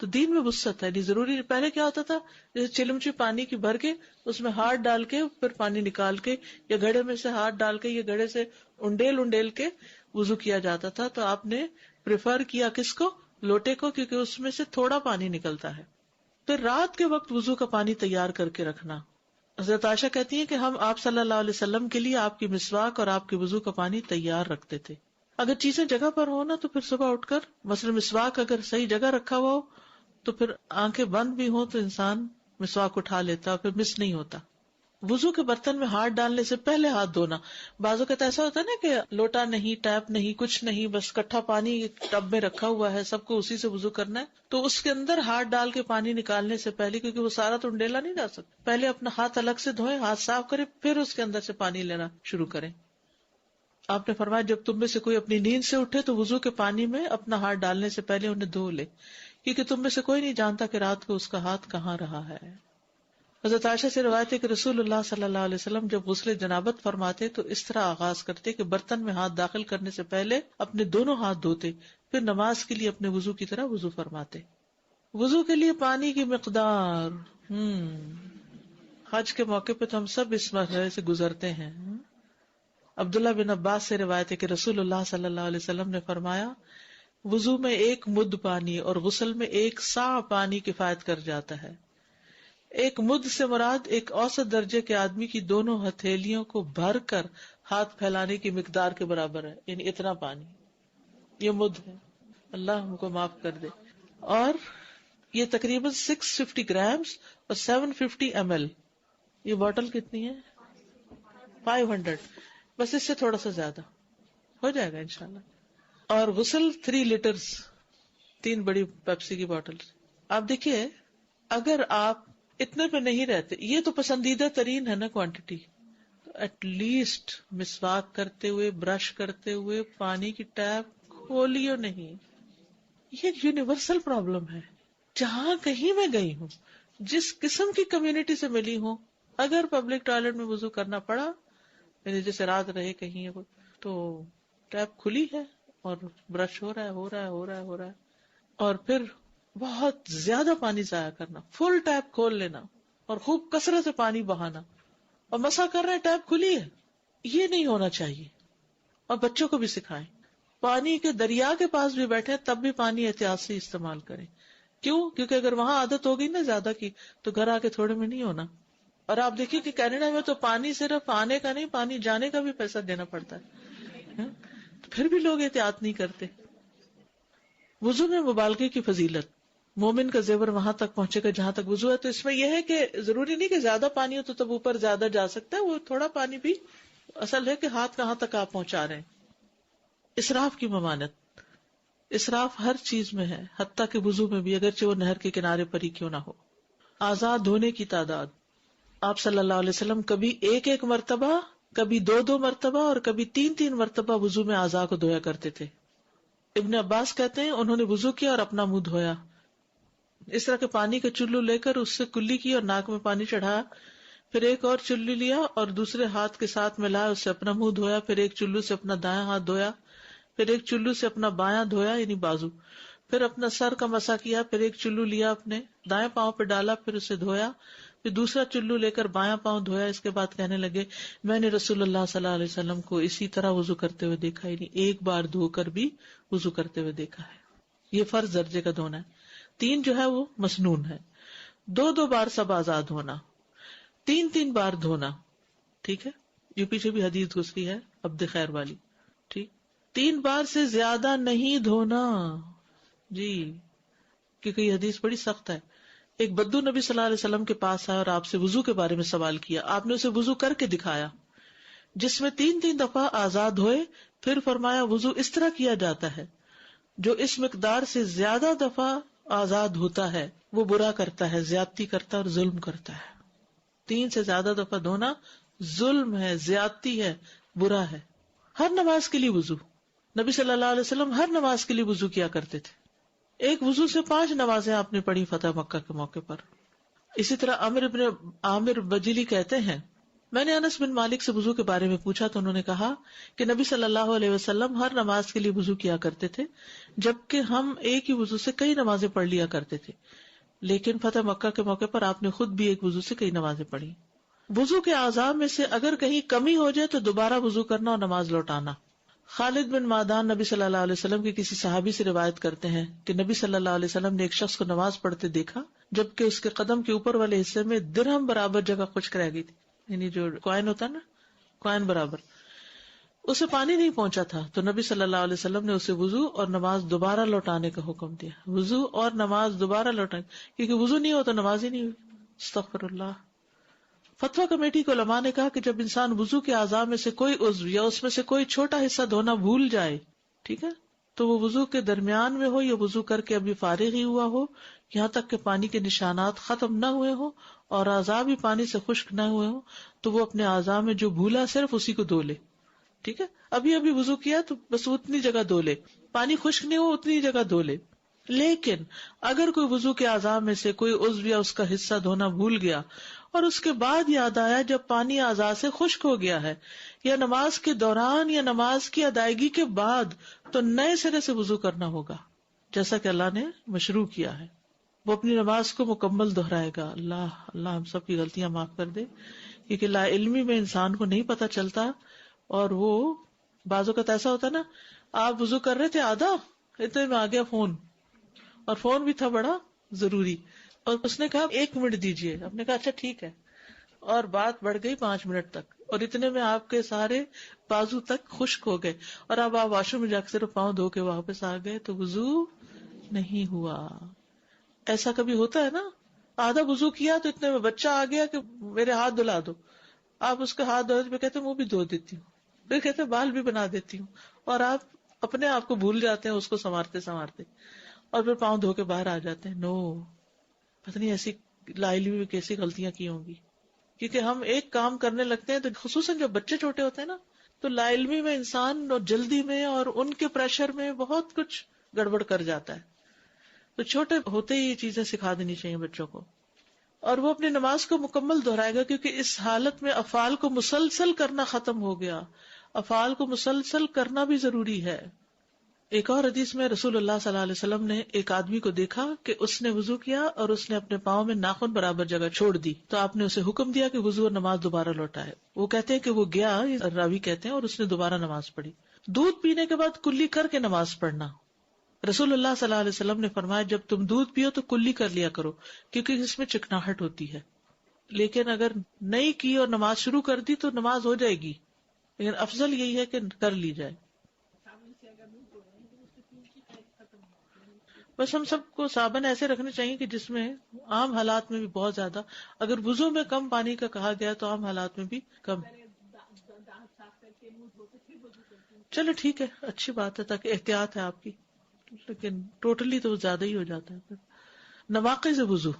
تو دین میں وسعت ہے. نہیں ضروری پہلے کیا ہوتا تھا جیسے چلمچی پانی کی بھر کے اس میں ہاتھ ڈال کے پھر پانی نکال کے یا گھڑے میں سے ہاتھ ڈال کے یا گھڑے سے انڈیل کے وضو کیا جاتا تھا. تو آپ نے پریفر کیا کس کو؟ لوٹے کو، کیونکہ اس میں سے تھوڑا پانی نکلتا ہے. پھر رات کے وقت وضو کا پانی تیار کر کے رکھنا. حضرت عائشہ کہتی ہیں کہ ہم آپ صلی اللہ علیہ وسلم کے لیے آپ کی مسواک اور آپ کے وضو کا پانی تیار رکھتے تھے. اگر چیزیں جگہ پر ہو نا تو پھر صبح اٹھ کر مثلا مسواک اگر صحیح جگہ رکھا ہوا ہو تو پھر آنکھیں بند بھی ہوں تو انسان مسواک اٹھا لیتا اور پھر مس نہیں ہوتا. وضو کے برتن میں ہاتھ ڈالنے سے پہلے ہاتھ دھونا. بعض اوقات ایسا ہوتا ہے نا کہ لوٹا نہیں، ٹیپ نہیں، کچھ نہیں، بس کٹھا پانی ٹب میں رکھا ہوا ہے، سب کو اسی سے وضو کرنا ہے. تو اس کے اندر ہاتھ ڈال کے پانی نکالنے سے پہلے، کیونکہ وہ سارا تو انڈیلا نہیں جا سکتا، پہلے اپنا ہاتھ الگ سے دھوئیں، ہاتھ صاف کریں، پھر اس کے اندر سے پانی لینا شروع کریں. آپ نے فرمایا جب تم میں سے کوئی اپنی نیند سے اٹھے تو وضو کے پانی میں اپنا ہاتھ ڈالنے سے پہلے انہیں دھو لے، کیونکہ تم میں سے کوئی نہیں جانتا کہ رات کو اس کا ہاتھ کہاں رہا ہے. حضرت عائشہ سے روایت ہے کہ رسول اللہ صلی اللہ علیہ وسلم جب غسل جنابت فرماتے تو اس طرح آغاز کرتے کہ برتن میں ہاتھ داخل کرنے سے پہلے اپنے دونوں ہاتھ دھوتے، پھر نماز کے لیے اپنے وضو کی طرح وضو فرماتے. وضو کے لیے پانی کی مقدار، حج کے موقع پہ تو ہم سب اس مرحلے سے گزرتے ہیں. عبداللہ بن عباس سے روایت ہے کہ رسول اللہ صلی اللہ علیہ وسلم نے فرمایا وضو میں 1 مد پانی اور غسل میں 1 صاع پانی کفایت کر جاتا ہے. 1 مد سے مراد ایک اوسط درجے کے آدمی کی دونوں ہتھیلیوں کو بھر کر ہاتھ پھیلانے کی مقدار کے برابر ہے، یعنی اتنا پانی، یہ مد ہے. اللہ ہم کو معاف کر دے. اور یہ تقریباً 650 گرامز اور 750 ml. یہ بوٹل کتنی ہے؟ 500، بس اس سے تھوڑا سا زیادہ ہو جائے گا انشاءاللہ. اور غسل 3 لیٹرز، 3 بڑی پیپسی کی بوٹل. آپ دیکھیے اگر آپ اتنے پہ نہیں رہتے، یہ تو پسندیدہ ترین ہے نا کوانٹٹی، تو ایٹ لیسٹ مسواک کرتے ہوئے، برش کرتے ہوئے پانی کی ٹیپ کھولیو نہیں. یہ ایک یونیورسل پرابلم ہے. جہاں کہیں میں گئی ہوں، جس قسم کی کمیونٹی سے ملی ہوں، اگر پبلک ٹوائلٹ میں وضو کرنا پڑا، یعنی جیسے رات رہے کہیں تو ٹیپ کھلی ہے اور برش ہو رہا ہے، اور پھر بہت زیادہ پانی ضائع کرنا، فل ٹیپ کھول لینا اور خوب کثرت سے پانی بہانا، اور مسا کر رہے ہیں ٹیپ کھلی ہے، یہ نہیں ہونا چاہیے. اور بچوں کو بھی سکھائیں، پانی کے دریا کے پاس بھی بیٹھے تب بھی پانی احتیاط سے استعمال کریں. کیوں؟ کیونکہ اگر وہاں عادت ہو گئی نا زیادہ کی تو گھر آ کے تھوڑے میں نہیں ہونا. اور آپ دیکھیے کہ کینیڈا میں تو پانی صرف آنے کا نہیں، پانی جانے کا بھی پیسہ دینا پڑتا ہے، پھر بھی لوگ احتیاط نہیں کرتے. وضو میں مبالغے کی فضیلت. مومن کا زیور وہاں تک پہنچے گا جہاں تک وضو ہے. تو اس میں یہ ہے کہ ضروری نہیں کہ زیادہ پانی ہو تو تب اوپر زیادہ جا سکتا ہے، وہ تھوڑا پانی بھی اصل ہے کہ ہاتھ کہاں تک آپ پہنچا رہے ہیں. اسراف کی ممانت. اسراف ہر چیز میں ہے، حتیٰ کہ وضو میں بھی، اگرچہ وہ نہر کے کنارے پر ہی کیوں نہ ہو. آزاد دھونے کی تعداد. آپ صلی اللہ علیہ وسلم کبھی 1 مرتبہ، کبھی 2 مرتبہ اور کبھی 3 مرتبہ وضو میں اعضاء کو دھویا کرتے تھے. ابن عباس کہتے ہیں انہوں نے وضو کیا اور اپنا منہ دھویا. اس طرح کے پانی کا چلو لے کر اس سے کلی کی اور ناک میں پانی چڑھایا، پھر ایک اور چلو لیا اور دوسرے ہاتھ کے ساتھ ملایا، اس سے اپنا منہ دھویا، پھر ایک چلو سے اپنا دایاں ہاتھ دھویا، پھر ایک چلو سے اپنا بایاں دھویا یعنی بازو، پھر اپنا سر کا مسا کیا، پھر ایک چلو لیا اپنے دائیں پاؤں پہ ڈالا، پھر اسے دھویا، پھر دوسرا چلو لے کر بایاں پاؤں دھویا. اس کے بعد کہنے لگے میں نے رسول اللہ صلی اللہ علیہ وسلم کو اسی طرح وضو کرتے ہوئے دیکھا، یعنی ایک بار دھو کر بھی وضو کرتے ہوئے دیکھا ہے. یہ فرض درجے کا دھونا ہے. 3 جو ہے وہ مسنون ہے. 2 بار سب آزاد ہونا، 3 بار دھونا. ٹھیک ہے، یہ پیچھے بھی حدیث گزری ہے عبد خیر والی. ٹھیک، 3 بار سے زیادہ نہیں دھونا جی، کیونکہ یہ حدیث بڑی سخت ہے. ایک بدو نبی صلی اللہ علیہ وسلم کے پاس آیا اور آپ سے وضو کے بارے میں سوال کیا. آپ نے اسے وضو کر کے دکھایا جس میں 3 دفعہ آزاد ہوئے. پھر فرمایا وضو اس طرح کیا جاتا ہے، جو اس مقدار سے زیادہ دفعہ آزاد ہوتا ہے وہ برا کرتا ہے، زیادتی کرتا ہے اور ظلم کرتا ہے. 3 سے زیادہ دفعہ دھونا ظلم ہے، زیادتی ہے، برا ہے. ہر نماز کے لیے وضو. نبی صلی اللہ علیہ وسلم ہر نماز کے لیے وضو کیا کرتے تھے. ایک وضو سے 5 نمازیں آپ نے پڑھی فتح مکہ کے موقع پر. اسی طرح عامر بن عامر بجلی کہتے ہیں میں نے انس بن مالک سے وضو کے بارے میں پوچھا تو انہوں نے کہا کہ نبی صلی اللہ علیہ وسلم ہر نماز کے لیے وضو کیا کرتے تھے، جبکہ ہم ایک ہی وضو سے کئی نمازیں پڑھ لیا کرتے تھے، لیکن فتح مکہ کے موقع پر آپ نے خود بھی ایک وضو سے کئی نمازیں پڑھی۔ وضو کے اعضاء میں سے اگر کہیں کمی ہو جائے تو دوبارہ وضو کرنا اور نماز لوٹانا۔ خالد بن معدان نبی صلی اللہ علیہ وسلم کے کسی صحابی سے روایت کرتے ہیں کہ نبی صلی اللہ علیہ وسلم نے ایک شخص کو نماز پڑھتے دیکھا جبکہ اس کے قدم کے اوپر والے حصے میں درہم برابر جگہ خشک رہ گئی تھی، یعنی جو کوائن ہوتا ہے نا، کوائن برابر، اسے پانی نہیں پہنچا تھا، تو نبی صلی اللہ علیہ وسلم نے اسے وضو اور نماز دوبارہ لوٹانے کا حکم دیا۔ وضو اور نماز دوبارہ لوٹانے، کیونکہ وضو نہیں ہو تو نماز ہی نہیں ہوئی۔ استغفر اللہ۔ فتویٰ کمیٹی کے علماء نے کہا کہ جب انسان وضو کے اعضاء میں سے کوئی عضو یا اس میں سے کوئی چھوٹا حصہ دھونا بھول جائے، ٹھیک ہے، تو وہ وضو کے درمیان میں ہو یا وضو کر کے ابھی فارغ ہی ہوا ہو، یہاں تک کہ پانی کے نشانات ختم نہ ہوئے ہوں اور اعضاء بھی پانی سے خشک نہ ہوئے ہوں، تو وہ اپنے اعضاء میں جو بھولا صرف اسی کو دھو لے، ٹھیک ہے، ابھی وضو کیا تو بس اتنی جگہ دھو لے، پانی خشک نہیں ہو اتنی جگہ دھو لے۔ لیکن اگر کوئی وضو کے اعضاء میں سے کوئی عضو یا اس کا حصہ دھونا بھول گیا اور اس کے بعد یاد آیا جب پانی اعضاء سے خشک ہو گیا ہے، یا نماز کے دوران یا نماز کی ادائیگی کے بعد، تو نئے سرے سے وضو کرنا ہوگا، جیسا کہ اللہ نے مشروع کیا ہے۔ وہ اپنی نماز کو مکمل دہرائے گا۔ اللہ ہم سب کی غلطیاں معاف کر دے، کیونکہ لا علمی میں انسان کو نہیں پتا چلتا، اور وہ بعض اوقات ایسا ہوتا نا، آپ وضو کر رہے تھے آدھا، اتنے میں آ گیا فون، اور فون بھی تھا بڑا ضروری، اور اس نے کہا 1 منٹ دیجیے، آپ نے کہا اچھا ٹھیک ہے، اور بات بڑھ گئی 5 منٹ تک، اور اتنے میں آپ کے سارے بازو تک خشک ہو گئے، اور اب آپ واش روم میں جا کے صرف پاؤں دھو کے واپس آ گئے، تو وضو نہیں ہوا۔ ایسا کبھی ہوتا ہے نا، آدھا وضو کیا تو اتنے میں بچہ آ گیا کہ میرے ہاتھ دھلا دو، آپ اس کے ہاتھ دھوتے پہ کہتے ہیں وہ بھی دھو دیتی ہوں، پھر کہتے ہیں بال بھی بنا دیتی ہوں، اور آپ اپنے آپ کو بھول جاتے ہیں اس کو سنوارتے سنوارتے، اور پھر پاؤں دھو کے باہر آ جاتے ہیں۔ نو، پتہ نہیں ایسی لا علمی میں کیسی غلطیاں کی ہوں گی، کیونکہ ہم ایک کام کرنے لگتے ہیں تو خصوصاً جب بچے چھوٹے ہوتے ہیں نا، تو لا علمی میں انسان اور جلدی میں اور ان کے پریشر میں بہت کچھ گڑبڑ کر جاتا ہے، تو چھوٹے ہوتے ہی یہ چیزیں سکھا دینی چاہیے بچوں کو، اور وہ اپنی نماز کو مکمل دہرائے گا، کیونکہ اس حالت میں افعال کو مسلسل کرنا ختم ہو گیا۔ افعال کو مسلسل کرنا بھی ضروری ہے۔ ایک اور حدیث میں رسول اللہ صلی اللہ علیہ وسلم نے ایک آدمی کو دیکھا کہ اس نے وضو کیا اور اس نے اپنے پاؤں میں ناخن برابر جگہ چھوڑ دی، تو آپ نے اسے حکم دیا کہ وضو اور نماز دوبارہ لوٹائے۔ وہ کہتے ہیں کہ وہ گیا، راوی کہتے ہیں، اور اس نے دوبارہ نماز پڑھی۔ دودھ پینے کے بعد کلی کر کے نماز پڑھنا، رسول اللہ صلی اللہ علیہ وسلم نے فرمایا جب تم دودھ پیو تو کلی کر لیا کرو، کیونکہ اس میں چکناہٹ ہوتی ہے، لیکن اگر نہیں کی اور نماز شروع کر دی تو نماز ہو جائے گی، لیکن افضل یہی ہے کہ کر لی جائے۔ بس ہم سب کو صابن ایسے رکھنے چاہیے کہ جس میں عام حالات میں بھی بہت زیادہ، اگر وضو میں کم پانی کا کہا گیا تو عام حالات میں بھی کم۔ چلو ٹھیک ہے، اچھی بات ہے، تاکہ احتیاط ہے آپ کی، لیکن ٹوٹلی تو زیادہ ہی ہو جاتا ہے۔ نواقض وضو،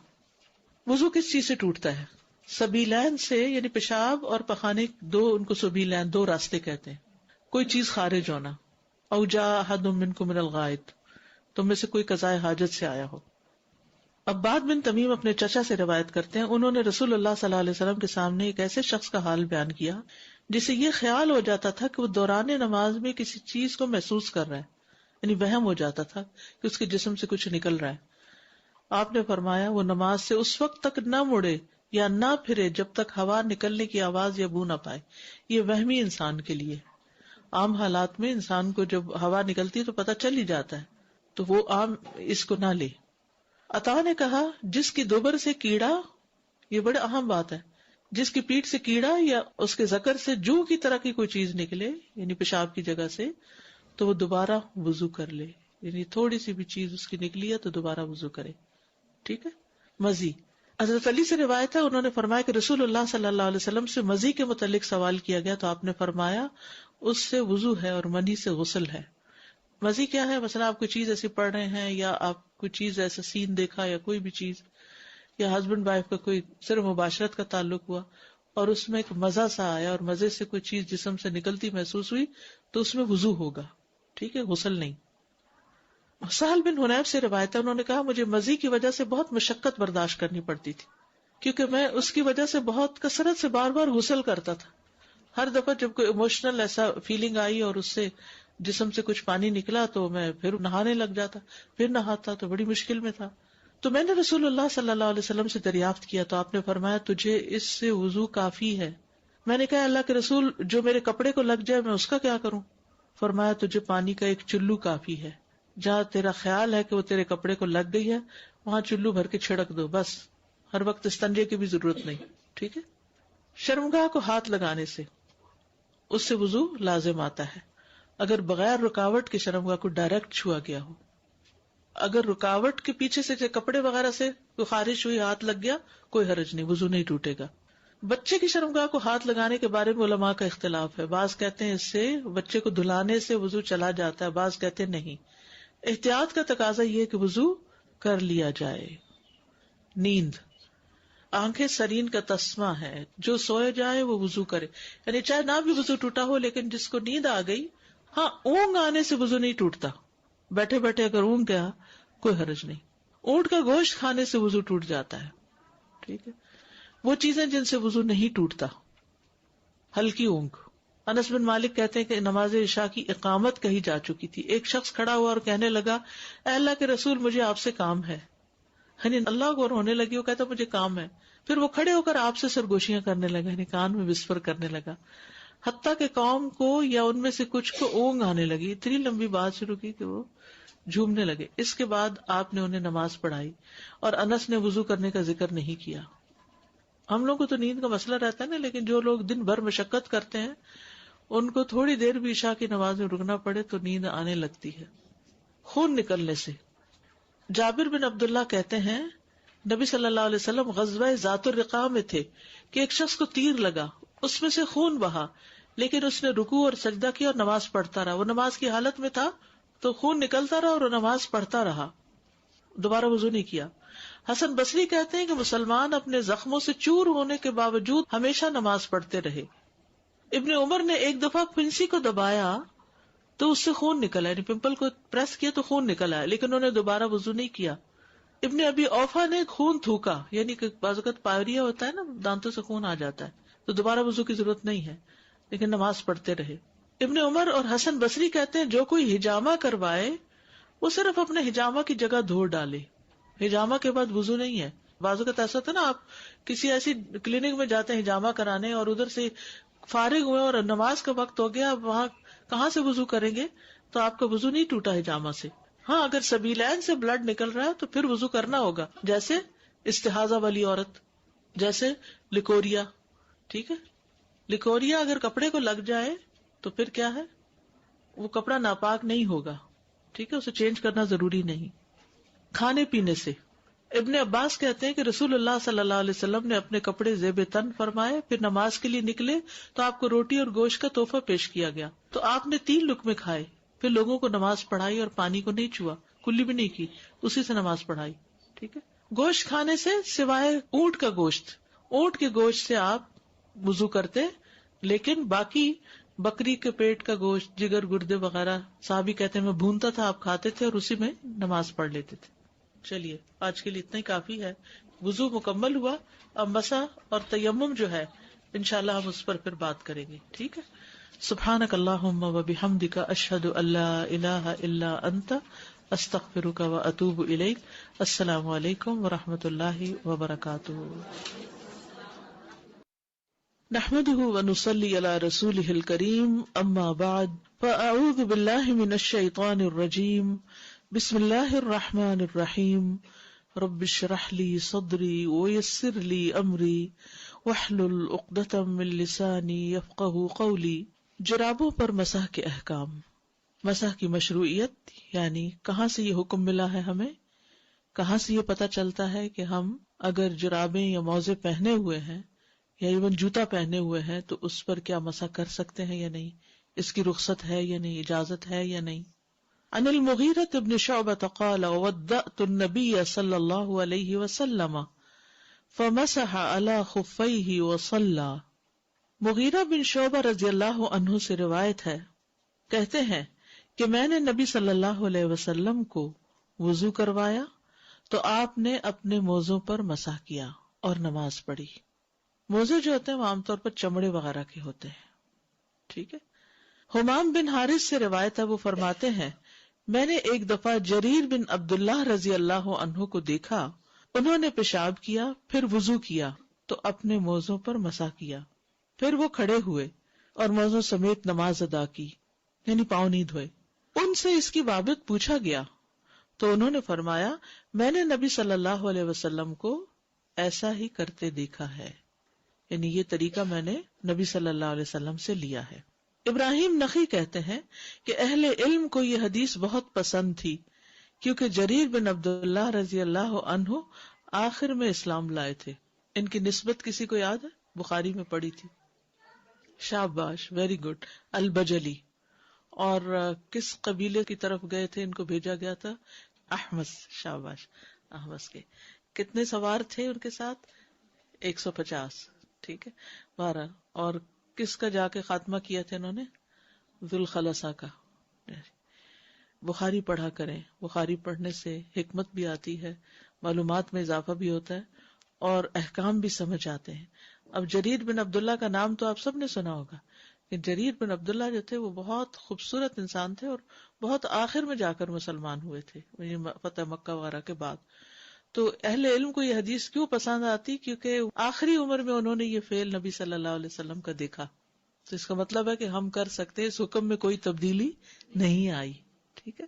وضو کس چیز سے ٹوٹتا ہے؟ سبیلین سے، یعنی پیشاب اور پخانے، ان کو سبیلین، 2 راستے کہتے ہیں۔ کوئی چیز خارج ہونا، او جاء احد منکم من الغائط، تم میں سے کوئی قضائے حاجت سے آیا ہو۔ عباد بن تمیم اپنے چچا سے روایت کرتے ہیں، انہوں نے رسول اللہ صلی اللہ علیہ وسلم کے سامنے ایک ایسے شخص کا حال بیان کیا جسے یہ خیال ہو جاتا تھا کہ وہ دوران نماز میں کسی چیز کو محسوس کر رہا ہے، یعنی وہم ہو جاتا تھا کہ اس کے جسم سے کچھ نکل رہا ہے۔ آپ نے فرمایا وہ نماز سے اس وقت تک نہ مڑے یا نہ پھرے جب تک ہوا نکلنے کی آواز یا بو نہ پائے۔ یہ وہمی انسان کے لیے، عام حالات میں انسان کو جب ہوا نکلتی ہے تو پتہ چل ہی جاتا ہے، تو وہ عام اس کو نہ لے۔ عطا نے کہا جس کی دوبر سے کیڑا، یہ بڑا اہم بات ہے، جس کی پیٹھ سے کیڑا یا اس کے ذکر سے جو کی طرح کی کوئی چیز نکلے، یعنی پیشاب کی جگہ سے، تو وہ دوبارہ وضو کر لے، یعنی تھوڑی سی بھی چیز اس کی نکلی ہے تو دوبارہ وضو کرے، ٹھیک ہے۔ مزی، حضرت علی سے روایت ہے، انہوں نے فرمایا کہ رسول اللہ صلی اللہ علیہ وسلم سے مزی کے متعلق سوال کیا گیا تو آپ نے فرمایا اس سے وضو ہے اور منی سے غسل ہے۔ مزی کیا ہے؟ مثلا آپ کوئی چیز ایسی پڑھ رہے ہیں، یا آپ کوئی چیز ایسا سین دیکھا، یا کوئی بھی چیز، یا ہسبینڈ وائف کا کوئی صرف مباشرت کا تعلق ہوا اور اس میں ایک مزہ سا آیا اور مزے سے کوئی چیز جسم سے نکلتی محسوس ہوئی تو اس میں وضو ہوگا، ٹھیک ہے، غسل نہیں۔ سہل بن حنیف سے روایت ہے، انہوں نے کہا مجھے مزی کی وجہ سے بہت مشقت برداشت کرنی پڑتی تھی، کیونکہ میں اس کی وجہ سے بہت کثرت سے بار بار غسل کرتا تھا. ہر دفعہ جب کوئی ایموشنل ایسا فیلنگ آئی اور اس سے جسم سے کچھ پانی نکلا تو میں پھر نہانے لگ جاتا, پھر نہاتا, تو بڑی مشکل میں تھا. تو میں نے رسول اللہ صلی اللہ علیہ وسلم سے دریافت کیا تو آپ نے فرمایا تجھے اس سے وضو کافی ہے. میں نے کہا اللہ کے رسول جو میرے کپڑے کو لگ جائے میں اس کا کیا کروں؟ فرمایا تجھے پانی کا ایک چلو کافی ہے, جہاں تیرا خیال ہے کہ وہ تیرے کپڑے کو لگ گئی ہے وہاں چلو بھر کے چھڑک دو, بس. ہر وقت استنجے کی بھی ضرورت نہیں. ٹھیک ہے. شرمگاہ کو ہاتھ لگانے سے اس سے وضو لازم آتا ہے اگر بغیر رکاوٹ کے شرمگاہ کو ڈائریکٹ چھوا گیا ہو. اگر رکاوٹ کے پیچھے سے کپڑے وغیرہ سے کوئی خارش ہوئی ہاتھ لگ گیا کوئی حرج نہیں, وضو نہیں ٹوٹے گا. بچے کی شرمگاہ کو ہاتھ لگانے کے بارے میں علماء کا اختلاف ہے. بعض کہتے ہیں اس سے بچے کو دھلانے سے وضو چلا جاتا ہے, بعض کہتے ہیں نہیں. احتیاط کا تقاضا یہ کہ وضو کر لیا جائے. نیند, آنکھیں سرین کا تسمہ ہے, جو سوئے جائے وہ وضو کرے, یعنی چاہے نہ بھی وضو ٹوٹا ہو لیکن جس کو نیند آ گئی, ہاں اونگ آنے سے وضو نہیں ٹوٹتا, بیٹھے بیٹھے اگر اونگ گیا کوئی حرج نہیں. اونٹ کا گوشت کھانے سے وضو ٹوٹ جاتا ہے. ٹھیک ہے. وہ چیزیں جن سے وضو نہیں ٹوٹتا, ہلکی اونگ. انس بن مالک کہتے ہیں کہ نماز عشاء کی اقامت کہی جا چکی تھی. ایک شخص کھڑا ہوا اور کہنے لگا اے اللہ کے رسول مجھے آپ سے کام ہے. یعنی اللہ کو ہونے لگی, وہ کہتا مجھے کام ہے. پھر وہ کھڑے ہو کر آپ سے سرگوشیاں کرنے لگا, یعنی کان میں وسپر کرنے لگا, حتیٰ کہ قوم کو یا ان میں سے کچھ کو اونگ آنے لگی. اتنی لمبی بات شروع کی کہ وہ جھومنے لگے. اس کے بعد آپ نے انہیں نماز پڑھائی اور انس نے وضو کرنے کا ذکر نہیں کیا. ہم لوگ کو تو نیند کا مسئلہ رہتا ہے نا, لیکن جو لوگ دن بھر مشقت کرتے ہیں ان کو تھوڑی دیر بھی عشاء کی نماز میں رکنا پڑے تو نیند آنے لگتی ہے. خون نکلنے سے, جابر بن عبداللہ کہتے ہیں نبی صلی اللہ علیہ وسلم غزوہ ذات الرقاع میں تھے کہ ایک شخص کو تیر لگا, اس میں سے خون بہا, لیکن اس نے رکوع اور سجدہ کیا اور نماز پڑھتا رہا. وہ نماز کی حالت میں تھا تو خون نکلتا رہا اور وہ نماز پڑھتا رہا, دوبارہ وضو نہیں کیا. حسن بصری کہتے ہیں کہ مسلمان اپنے زخموں سے چور ہونے کے باوجود ہمیشہ نماز پڑھتے رہے. ابن عمر نے ایک دفعہ پھنسی کو دبایا تو اس سے خون نکلا, یعنی پمپل کو پریس کیا تو خون نکلا ہے, لیکن انہوں نے دوبارہ وضو نہیں کیا. ابن ابی اوفا نے خون تھوکا, یعنی کہ بعض اوقات پائریا ہوتا ہے نا, دانتوں سے خون آ جاتا ہے, تو دوبارہ وضو کی ضرورت نہیں ہے, لیکن نماز پڑھتے رہے. ابن عمر اور حسن بصری کہتے ہیں جو کوئی ہجامہ کروائے وہ صرف اپنے ہجامہ کی جگہ دھو ڈالے, ہجامہ کے بعد وضو نہیں ہے. بعض اوقات ایسا ہوتا ہے نا, آپ کسی ایسی کلینک میں جاتے ہیں ہجامہ کرانے اور ادھر سے فارغ ہوئے اور نماز کا وقت ہو گیا, وہاں کہاں سے وضو کریں گے, تو آپ کا وضو نہیں ٹوٹا ہجامہ سے. ہاں اگر سبیلین سے بلڈ نکل رہا ہے تو پھر وضو کرنا ہوگا, جیسے استحاضہ والی عورت, جیسے لکوریا. ٹھیک ہے. لکوریا اگر کپڑے کو لگ جائے تو پھر کیا ہے, وہ کپڑا ناپاک نہیں ہوگا. ٹھیک ہے, اسے چینج کرنا ضروری نہیں. کھانے پینے سے, ابن عباس کہتے ہیں کہ رسول اللہ صلی اللہ علیہ وسلم نے اپنے کپڑے زیب تن فرمائے, پھر نماز کے لیے نکلے تو آپ کو روٹی اور گوشت کا تحفہ پیش کیا گیا, تو آپ نے 3 لقمے کھائے, پھر لوگوں کو نماز پڑھائی اور پانی کو نہیں چھوا, کلی بھی نہیں کی, اسی سے نماز پڑھائی. ٹھیک ہے. گوشت کھانے سے سوائے اونٹ کا گوشت, اونٹ کے گوشت سے آپ وضو کرتے, لیکن باقی بکری کے پیٹ کا گوشت, جگر, گردے وغیرہ صحابی کہتے ہیں میں بھونتا تھا, آپ کھاتے تھے اور اسی میں نماز پڑھ لیتے تھے. چلیے آج کے لیے اتنا ہی کافی ہے. وضو مکمل ہوا, اب مسح اور تیمم جو ہے انشاءاللہ ہم اس پر پھر بات کریں گے. ٹھیک ہے. سبحانک اللہم و بحمدک اشہد ان لا الہ الا انت استغفرک و اتوب الیک. السلام علیکم و رحمۃ اللہ وبرکاتہ. نحمده و نصلی علی رسولہ الکریم, اما بعد فاعوذ باللہ من الشیطان الرجیم. بسم اللہ الرحمن الرحیم. رب اشرح لی صدری ویسر لی امری واحلل عقدۃ من لسانی یفقہوا قولی. جرابوں پر مسح کے احکام. مسح کی مشروعیت, یعنی کہاں سے یہ حکم ملا ہے ہمیں, کہاں سے یہ پتہ چلتا ہے کہ ہم اگر جرابیں یا موزے پہنے ہوئے ہیں یا ایون جوتا پہنے ہوئے ہیں تو اس پر کیا مسح کر سکتے ہیں یا نہیں, اس کی رخصت ہے یا نہیں, اجازت ہے یا نہیں. عن المغیرة بن شعبة قال ودأت النبي صلى الله عليه وسلم فمسح على خفيه وصلى. مغیرہ بن شعبہ رضی اللہ عنہ سے روایت ہے, کہتے ہیں کہ میں نے نبی صلی اللہ علیہ وسلم کو وضو کروایا تو آپ نے اپنے موزوں پر مسح کیا. اور نماز پڑھی. موزے جو ہوتے ہیں وہ عام طور پر چمڑے وغیرہ کے ہوتے ہیں. ٹھیک ہے. حمام بن حارث سے روایت ہے، وہ فرماتے ہیں میں نے ایک دفعہ جریر بن عبداللہ رضی اللہ عنہ کو دیکھا، انہوں نے پیشاب کیا، پھر وضو کیا تو اپنے موزوں پر مسح کیا، پھر وہ کھڑے ہوئے اور موزوں سمیت نماز ادا کی، یعنی پاؤں نہیں دھوئے. ان سے اس کی بابت پوچھا گیا تو انہوں نے فرمایا میں نے نبی صلی اللہ علیہ وسلم کو ایسا ہی کرتے دیکھا ہے، یعنی یہ طریقہ میں نے نبی صلی اللہ علیہ وسلم سے لیا ہے. ابراہیم نخی کہتے ہیں کہ اہل علم کو یہ حدیث بہت پسند تھی کیونکہ جریر بن عبداللہ رضی اللہ عنہ آخر میں اسلام لائے تھے. ان کی نسبت کسی کو یاد ہے؟ بخاری میں پڑھی تھی. شاباش، ویری گڈ. البجلی. اور کس قبیلے کی طرف گئے تھے؟ ان کو بھیجا گیا تھا احمس. شاباش. احمس کے کتنے سوار تھے ان کے ساتھ؟ 150. ٹھیک ہے. 12. اور کس کا جا کے خاتمہ کیا تھا انہوں نے؟ ذوالخلصہ کا. بخاری پڑھا کریں، بخاری پڑھنے سے حکمت بھی آتی ہے، معلومات میں اضافہ بھی ہوتا ہے اور احکام بھی سمجھ آتے ہیں. اب جریر بن عبداللہ کا نام تو آپ سب نے سنا ہوگا، کہ جریر بن عبداللہ جو تھے وہ بہت خوبصورت انسان تھے اور بہت آخر میں جا کر مسلمان ہوئے تھے، فتح مکہ وغیرہ کے بعد. تو اہل علم کو یہ حدیث کیوں پسند آتی؟ کیونکہ آخری عمر میں انہوں نے یہ فعل نبی صلی اللہ علیہ وسلم کا دیکھا. تو اس کا مطلب ہے کہ ہم کر سکتے، اس حکم میں کوئی تبدیلی نہیں آئی. ٹھیک ہے.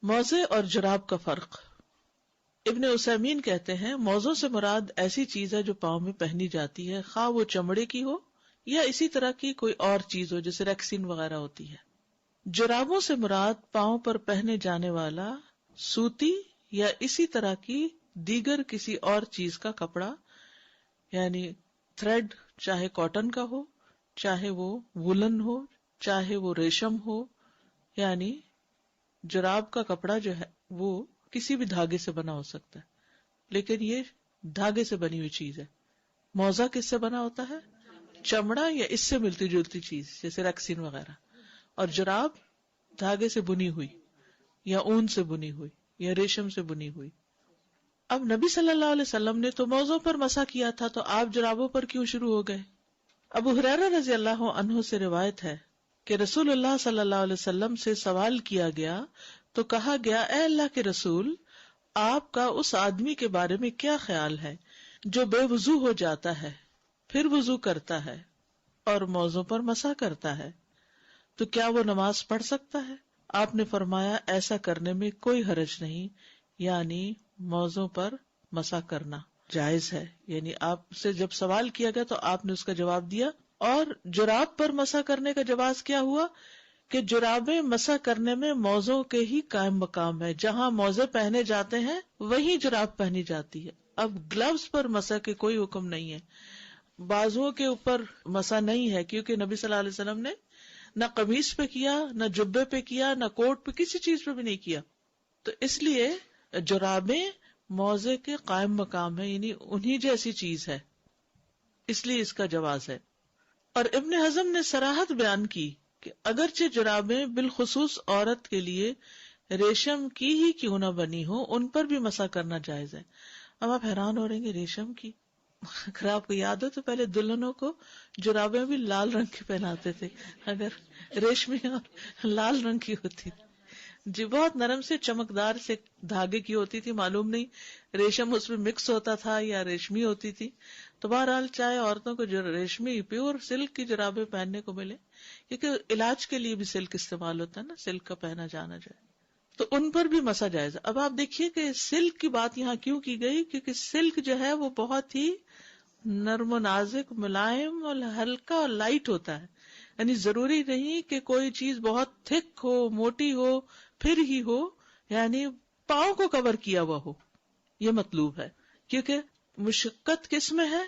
موزے اور جراب کا فرق. ابن عثیمین کہتے ہیں موزوں سے مراد ایسی چیز ہے جو پاؤں میں پہنی جاتی ہے، خواہ وہ چمڑے کی ہو یا اسی طرح کی کوئی اور چیز ہو جیسے ریکسین وغیرہ ہوتی ہے. جرابوں سے مراد پاؤں پر پہنے جانے والا سوتی یا اسی طرح کی دیگر کسی اور چیز کا کپڑا، یعنی تھریڈ، چاہے کاٹن کا ہو، چاہے وہ وولن ہو، چاہے وہ ریشم ہو. یعنی جراب کا کپڑا جو ہے وہ کسی بھی دھاگے سے بنا ہو سکتا ہے، لیکن یہ دھاگے سے بنی ہوئی چیز ہے. موزہ کس سے بنا ہوتا ہے؟ چمڑا یا اس سے ملتی جلتی چیز جیسے ریکسین وغیرہ. اور جراب دھاگے سے بنی ہوئی یا اون سے بنی ہوئی یا ریشم سے بنی ہوئی. اب نبی صلی اللہ علیہ وسلم نے تو موزوں پر مسح کیا تھا، تو آپ جرابوں پر کیوں شروع ہو گئے؟ ابو ہریرہ رضی اللہ عنہ سے روایت ہے کہ رسول اللہ صلی اللہ علیہ وسلم سے سوال کیا گیا تو کہا گیا اے اللہ کے رسول، آپ کا اس آدمی کے بارے میں کیا خیال ہے جو بے وضو ہو جاتا ہے، پھر وضو کرتا ہے اور موزوں پر مسح کرتا ہے، تو کیا وہ نماز پڑھ سکتا ہے؟ آپ نے فرمایا ایسا کرنے میں کوئی حرج نہیں، یعنی موزوں پر مسح کرنا جائز ہے. یعنی آپ سے جب سوال کیا گیا تو آپ نے اس کا جواب دیا. اور جراب پر مسح کرنے کا جواز کیا ہوا کہ جرابیں مسح کرنے میں موزوں کے ہی قائم مقام ہے، جہاں موزے پہنے جاتے ہیں وہیں جراب پہنی جاتی ہے. اب گلوز پر مسح کے کوئی حکم نہیں ہے، بازوؤں کے اوپر مسح نہیں ہے، کیونکہ نبی صلی اللہ علیہ وسلم نے نہ قمیص پہ کیا، نہ جبے پہ کیا، نہ کوٹ پہ، کسی چیز پہ بھی نہیں کیا. تو اس لیے جرابیں موزے کے قائم مقام ہے، یعنی انہی جیسی چیز ہے، اس لیے اس کا جواز ہے. اور ابن حزم نے صراحت بیان کی کہ اگرچہ جرابیں بالخصوص عورت کے لیے ریشم کی ہی کیوں نہ بنی ہو، ان پر بھی مسح کرنا جائز ہے. اب آپ حیران ہو رہے ہیں کہ ریشم کی، اگر آپ کو یاد ہو تو پہلے دلہنوں کو جرابیں بھی لال رنگ کی پہناتے تھے، اگر ریشمی اور لال رنگ کی ہوتی تھی. جی بہت نرم سے چمکدار سے دھاگے کی ہوتی تھی، معلوم نہیں ریشم اس میں مکس ہوتا تھا یا ریشمی ہوتی تھی. تو بہرحال چاہے عورتوں کو جو ریشمی پیور سلک کی جرابیں پہننے کو ملے، کیونکہ علاج کے لیے بھی سلک استعمال ہوتا ہے نا، سلک کا پہنا جانا جائے، تو ان پر بھی مسح جائز. اب آپ دیکھیے کہ سلک کی بات یہاں کیوں کی گئی، کیونکہ سلک جو ہے وہ بہت ہی نرم و نازک، ملائم اور ہلکا اور لائٹ ہوتا ہے. یعنی ضروری نہیں کہ کوئی چیز بہت تھک ہو، موٹی ہو، پھر ہی ہو، یعنی پاؤں کو کور کیا ہوا ہو، یہ مطلوب ہے. کیونکہ مشقت کس میں ہے؟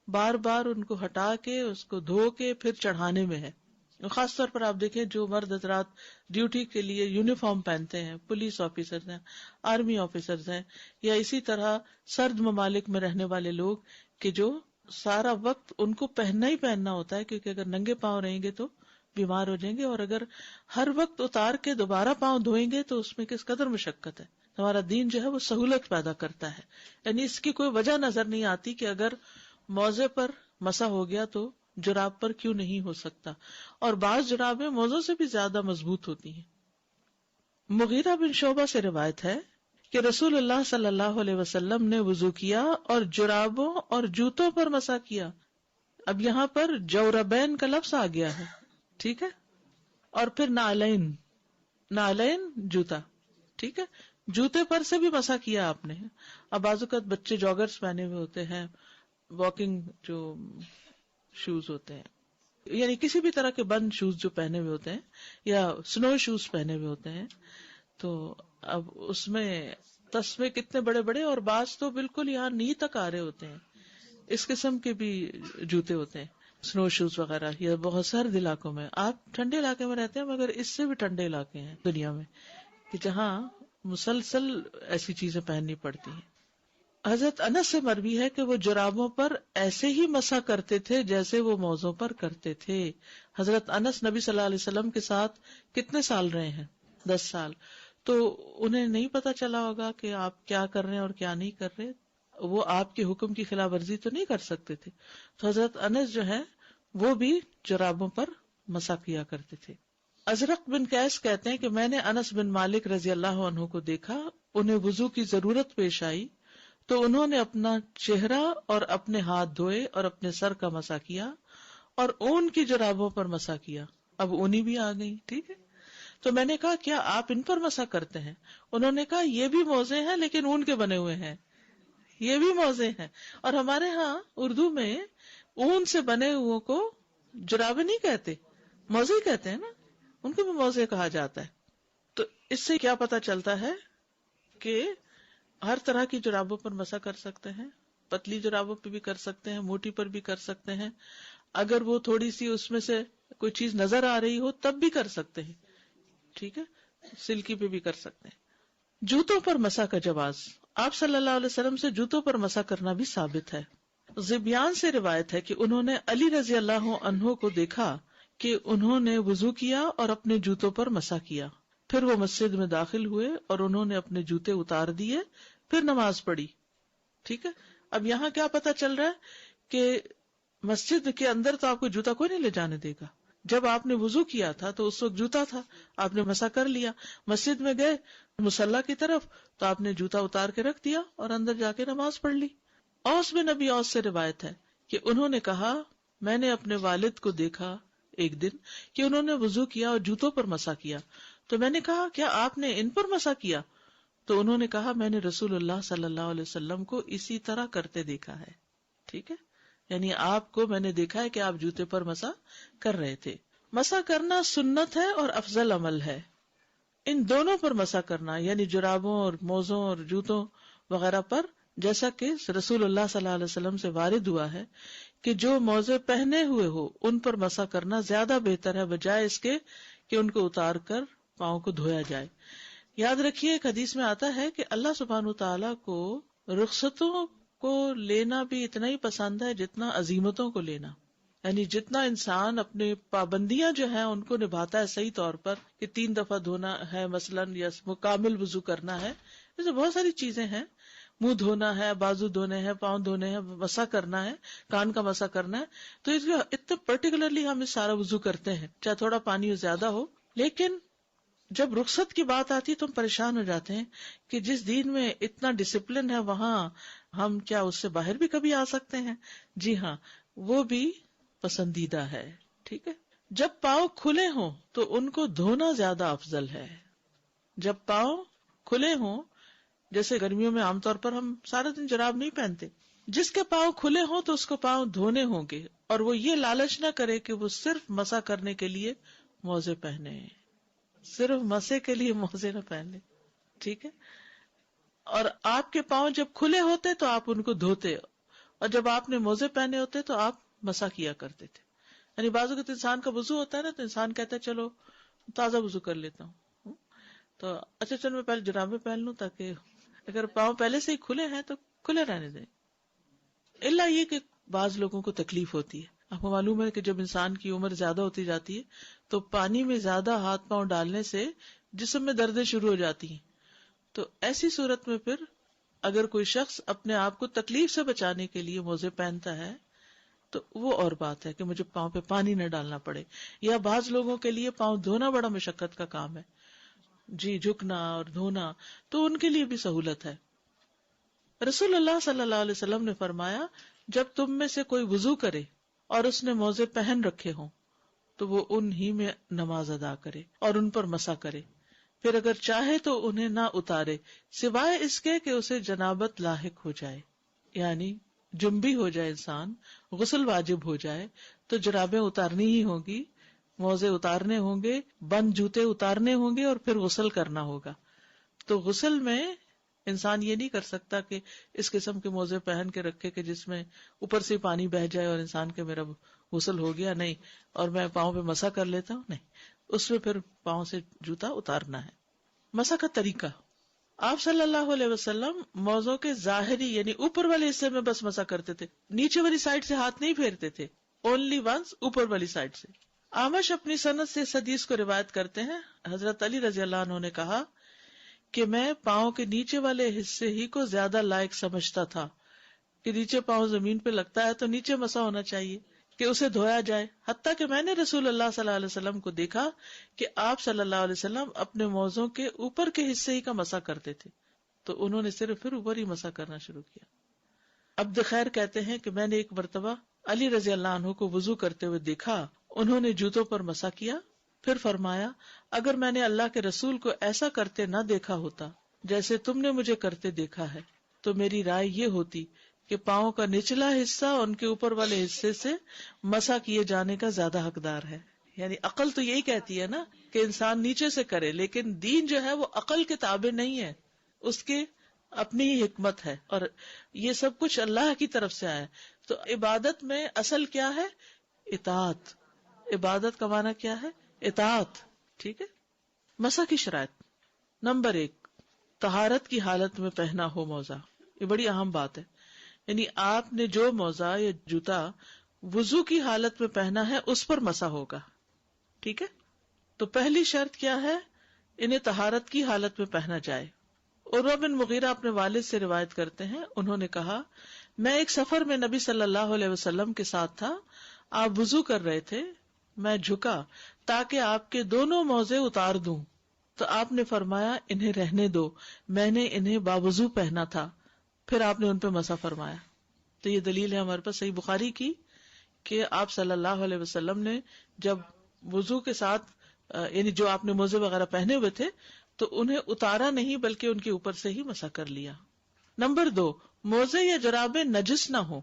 بار بار ان کو ہٹا کے، اس کو دھو کے پھر چڑھانے میں ہے. خاص طور پر آپ دیکھیں جو مرد حضرات ڈیوٹی کے لیے یونیفارم پہنتے ہیں، پولیس آفیسرز ہیں، آرمی آفیسرز ہیں، یا اسی طرح سرد ممالک میں رہنے والے لوگ کہ جو سارا وقت ان کو پہننا ہی پہننا ہوتا ہے، کیونکہ اگر ننگے پاؤں رہیں گے تو بیمار ہو جائیں گے، اور اگر ہر وقت اتار کے دوبارہ پاؤں دھوئیں گے تو اس میں کس قدر مشقت ہے. ہمارا دین جو ہے وہ سہولت پیدا کرتا ہے، یعنی اس کی کوئی وجہ نظر نہیں آتی کہ اگر موزے پر مسح ہو گیا تو جراب پر کیوں نہیں ہو سکتا. اور بعض جرابیں موزوں سے بھی زیادہ مضبوط ہوتی ہیں. مغیرہ بن شعبہ سے روایت ہے کہ رسول اللہ صلی اللہ علیہ وسلم نے وضو کیا اور جرابوں اور جوتوں پر مسح کیا. اب یہاں پر جوربین کا لفظ آ گیا ہے، ٹھیک ہے، اور پھر نعلین، نعلین جوتا، ٹھیک ہے، جوتے پر سے بھی مسح کیا آپ نے. اب بعض اوقات بچے جاگرز پہنے ہوئے ہوتے ہیں، واکنگ جو شوز ہوتے ہیں، یعنی کسی بھی طرح کے بند شوز جو پہنے ہوئے ہوتے ہیں یا سنو شوز پہنے ہوئے ہوتے ہیں، تو اب اس میں تسمے کتنے بڑے بڑے اور بعض تو بالکل یہاں نی تک آ رہے ہوتے ہیں. اس قسم کے بھی جوتے ہوتے ہیں، سنو شوز وغیرہ. یا بہت سرد علاقوں میں، آپ ٹھنڈے علاقے میں رہتے ہیں مگر اس سے بھی ٹھنڈے علاقے ہیں دنیا میں کہ جہاں مسلسل ایسی چیزیں پہننی پڑتی ہیں. حضرت انس سے مروی ہے کہ وہ جرابوں پر ایسے ہی مسح کرتے تھے جیسے وہ موزوں پر کرتے تھے. حضرت انس نبی صلی اللہ علیہ وسلم کے ساتھ کتنے سال رہے ہیں؟ 10 سال. تو انہیں نہیں پتا چلا ہوگا کہ آپ کیا کر رہے ہیں اور کیا نہیں کر رہے. وہ آپ کے حکم کی خلاف ورزی تو نہیں کر سکتے تھے. تو حضرت انس جو ہے وہ بھی جرابوں پر مسح کیا کرتے تھے. ازرق بن قیس کہتے ہیں کہ میں نے انس بن مالک رضی اللہ عنہ کو دیکھا، انہیں وضو کی ضرورت پیش آئی تو انہوں نے اپنا چہرہ اور اپنے ہاتھ دھوئے اور اپنے سر کا مسح کیا اور اون کی جرابوں پر مسح کیا. اب اونی بھی آ گئی، ٹھیک ہے. تو میں نے کہا کیا آپ ان پر مسح کرتے ہیں؟ انہوں نے کہا یہ بھی موزے ہیں لیکن اون کے بنے ہوئے ہیں، یہ بھی موزے ہیں. اور ہمارے ہاں اردو میں اون سے بنے ہوئے کو جرابیں نہیں کہتے، موزے ہی کہتے ہیں نا، ان کو بھی موزے کہا جاتا ہے. تو اس سے کیا پتا چلتا ہے کہ ہر طرح کی جرابوں پر مسح کر سکتے ہیں. پتلی جرابوں پہ بھی کر سکتے ہیں، موٹی پر بھی کر سکتے ہیں، اگر وہ تھوڑی سی اس میں سے کوئی چیز نظر آ رہی ہو تب بھی کر سکتے ہیں، ٹھیک ہے، سلکی پہ بھی کر سکتے ہیں. جوتوں پر مسح کا جواز. آپ صلی اللہ علیہ وسلم سے جوتوں پر مسح کرنا بھی ثابت ہے. ذبیان سے روایت ہے کہ انہوں نے علی رضی اللہ عنہ کو دیکھا کہ انہوں نے وضو کیا اور اپنے جوتوں پر مسح کیا. پھر وہ مسجد میں داخل ہوئے اور انہوں نے اپنے جوتے اتار دیے، پھر نماز پڑھی. ٹھیک ہے. اب یہاں کیا پتا چل رہا ہے کہ مسجد کے اندر تو آپ کو جوتا کوئی نہیں لے جانے دے گا. جب آپ نے وضو کیا تھا تو اس وقت جوتا تھا، آپ نے مسح کر لیا. مسجد میں گئے مصلی کی طرف تو آپ نے جوتا اتار کے رکھ دیا اور اندر جا کے نماز پڑھ لی. اوس بن نبی اوس سے روایت ہے کہ انہوں نے کہا میں نے اپنے والد کو دیکھا ایک دن کہ انہوں نے وضو کیا اور جوتوں پر مسح کیا. تو میں نے کہا کیا آپ نے ان پر مسح کیا؟ تو انہوں نے کہا میں نے رسول اللہ صلی اللہ علیہ وسلم کو اسی طرح کرتے دیکھا ہے. ٹھیک ہے، یعنی آپ کو میں نے دیکھا ہے کہ آپ جوتے پر مسح کر رہے تھے. مسح کرنا سنت ہے اور افضل عمل ہے. ان دونوں پر مسح کرنا یعنی جرابوں اور موزوں اور جوتوں وغیرہ پر، جیسا کہ رسول اللہ صلی اللہ علیہ وسلم سے وارد ہوا ہے کہ جو موزے پہنے ہوئے ہو ان پر مسح کرنا زیادہ بہتر ہے بجائے اس کے کہ ان کو اتار کر پاؤں کو دھویا جائے. یاد رکھیے ایک حدیث میں آتا ہے کہ اللہ سبحانہ وتعالی کو رخصتوں کو لینا بھی اتنا ہی پسند ہے جتنا عزیمتوں کو لینا. یعنی جتنا انسان اپنے پابندیاں جو ہیں ان کو نبھاتا ہے صحیح طور پر کہ 3 دفعہ دھونا ہے مثلاً یا مکمل وضو کرنا ہے، جیسے بہت ساری چیزیں ہیں، منہ دھونا ہے، بازو دھونے ہیں، پاؤں دھونے ہیں، مسح کرنا ہے، کان کا مسح کرنا ہے. تو اس لیے اتنے پرٹیکولرلی ہم اس سارا وضو کرتے ہیں چاہے تھوڑا پانی زیادہ ہو. لیکن جب رخصت کی بات آتی ہے تو ہم پریشان ہو جاتے ہیں کہ جس دین میں اتنا ڈسپلن ہے وہاں ہم کیا اس سے باہر بھی کبھی آ سکتے ہیں؟ جی ہاں، وہ بھی پسندیدہ ہے. ٹھیک ہے. جب پاؤں کھلے ہوں تو ان کو دھونا زیادہ افضل ہے. جب پاؤں کھلے ہوں، جیسے گرمیوں میں عام طور پر ہم سارا دن جراب نہیں پہنتے، جس کے پاؤں کھلے ہوں تو اس کو پاؤں دھونے ہوں گے، اور وہ یہ لالچ نہ کرے کہ وہ صرف مسح کرنے کے لیے موزے پہنے، صرف مسح کے لیے موزے نہ پہنے. ٹھیک ہے. اور آپ کے پاؤں جب کھلے ہوتے تو آپ ان کو دھوتے، اور جب آپ نے موزے پہنے ہوتے تو آپ مسح کیا کرتے تھے. یعنی بعض اوقات انسان کا وضو ہوتا ہے نا تو انسان کہتا ہے چلو تازہ وضو کر لیتا ہوں، تو اچھا چلو میں پہلے جرابیں پہن لوں تاکہ اگر پاؤں پہلے سے ہی کھلے ہیں تو کھلے رہنے دیں. الا یہ کہ بعض لوگوں کو تکلیف ہوتی ہے. آپ کو معلوم ہے کہ جب انسان کی عمر زیادہ ہوتی جاتی ہے تو پانی میں زیادہ ہاتھ پاؤں ڈالنے سے جسم میں دردیں شروع ہو جاتی ہیں. تو ایسی صورت میں پھر اگر کوئی شخص اپنے آپ کو تکلیف سے بچانے کے لیے موزے پہنتا ہے تو وہ اور بات ہے کہ مجھے پاؤں پہ پانی نہ ڈالنا پڑے. یا بعض لوگوں کے لیے پاؤں دھونا بڑا مشقت کا کام ہے، جی جھکنا اور دھونا، تو ان کے لیے بھی سہولت ہے. رسول اللہ صلی اللہ علیہ وسلم نے فرمایا جب تم میں سے کوئی وضو کرے اور اس نے موزے پہن رکھے ہوں تو وہ ان ہی میں نماز ادا کرے اور ان پر مسح کرے، پھر اگر چاہے تو انہیں نہ اتارے سوائے اس کے کہ اسے جنابت لاحق ہو جائے، یعنی جنبی ہو جائے، انسان غسل واجب ہو جائے تو جرابیں اتارنی ہی ہوں گی، موزے اتارنے ہوں گے، بند جوتے اتارنے ہوں گے اور پھر غسل کرنا ہوگا. تو غسل میں انسان یہ نہیں کر سکتا کہ اس قسم کے موزے پہن کے رکھے کہ جس میں اوپر سے پانی بہ جائے اور انسان کے میرا غسل ہو گیا، نہیں، اور میں پاؤں پہ مسح کر لیتا ہوں، نہیں، اس میں پھر پاؤں سے جوتا اتارنا ہے. مسح کا طریقہ، آپ صلی اللہ علیہ وسلم موزوں کے ظاہری یعنی اوپر والے حصے میں بس مسح کرتے تھے، نیچے والی سائڈ سے ہاتھ نہیں پھیرتے تھے، اونلی ونس اوپر والی سائڈ سے. آمش اپنی سند سے اس حدیث کو روایت کرتے ہیں، حضرت علی رضی اللہ عنہ نے کہا کہ میں پاؤں کے نیچے والے حصے ہی کو زیادہ لائق سمجھتا تھا کہ نیچے پاؤں زمین پہ لگتا ہے تو نیچے مسح ہونا چاہیے کہ اسے دھویا جائے، حتیٰ کہ میں نے رسول اللہ صلی اللہ علیہ وسلم کو دیکھا کہ آپ صلی اللہ علیہ وسلم اپنے موزوں کے اوپر کے حصے ہی کا مسح کرتے تھے، تو انہوں نے صرف پھر اوپر ہی مسح کرنا شروع کیا. عبد خیر کہتے ہیں کہ میں نے ایک مرتبہ علی رضی اللہ عنہ کو وضو کرتے ہوئے دیکھا، انہوں نے جوتوں پر مسح کیا، پھر فرمایا اگر میں نے اللہ کے رسول کو ایسا کرتے نہ دیکھا ہوتا جیسے تم نے مجھے کرتے دیکھا ہے تو میری رائے یہ ہوتی کہ پاؤں کا نچلا حصہ ان کے اوپر والے حصے سے مسح کیے جانے کا زیادہ حقدار ہے. یعنی عقل تو یہی کہتی ہے نا کہ انسان نیچے سے کرے، لیکن دین جو ہے وہ عقل کے تابع نہیں ہے، اس کے اپنی ہی حکمت ہے، اور یہ سب کچھ اللہ کی طرف سے آیا. تو عبادت میں اصل کیا ہے؟ اطاعت. عبادت کا معنی کیا ہے؟ اطاعت. ٹھیک ہے. مسح کی شرائط، نمبر 1، طہارت کی حالت میں پہنا ہو موزہ. یہ بڑی اہم بات ہے، یعنی آپ نے جو موزہ یا جوتا وضو کی حالت میں پہنا ہے اس پر مسح ہوگا. ٹھیک ہے. تو پہلی شرط کیا ہے؟ انہیں طہارت کی حالت میں پہنا جائے. عروہ بن مغیرہ اپنے والد سے روایت کرتے ہیں، انہوں نے کہا میں ایک سفر میں نبی صلی اللہ علیہ وسلم کے ساتھ تھا، آپ وضو کر رہے تھے، میں جھکا تاکہ آپ کے دونوں موزے اتار دوں تو آپ نے فرمایا انہیں رہنے دو، میں نے انہیں باوضو پہنا تھا، پھر آپ نے ان پہ مسح فرمایا. تو یہ دلیل ہے ہمارے پاس صحیح بخاری کی کہ آپ صلی اللہ علیہ وسلم نے جب وضو کے ساتھ یعنی جو آپ نے موزے وغیرہ پہنے ہوئے تھے تو انہیں اتارا نہیں بلکہ ان کے اوپر سے ہی مسح کر لیا. نمبر 2، موزے یا جرابیں نجس نہ ہو.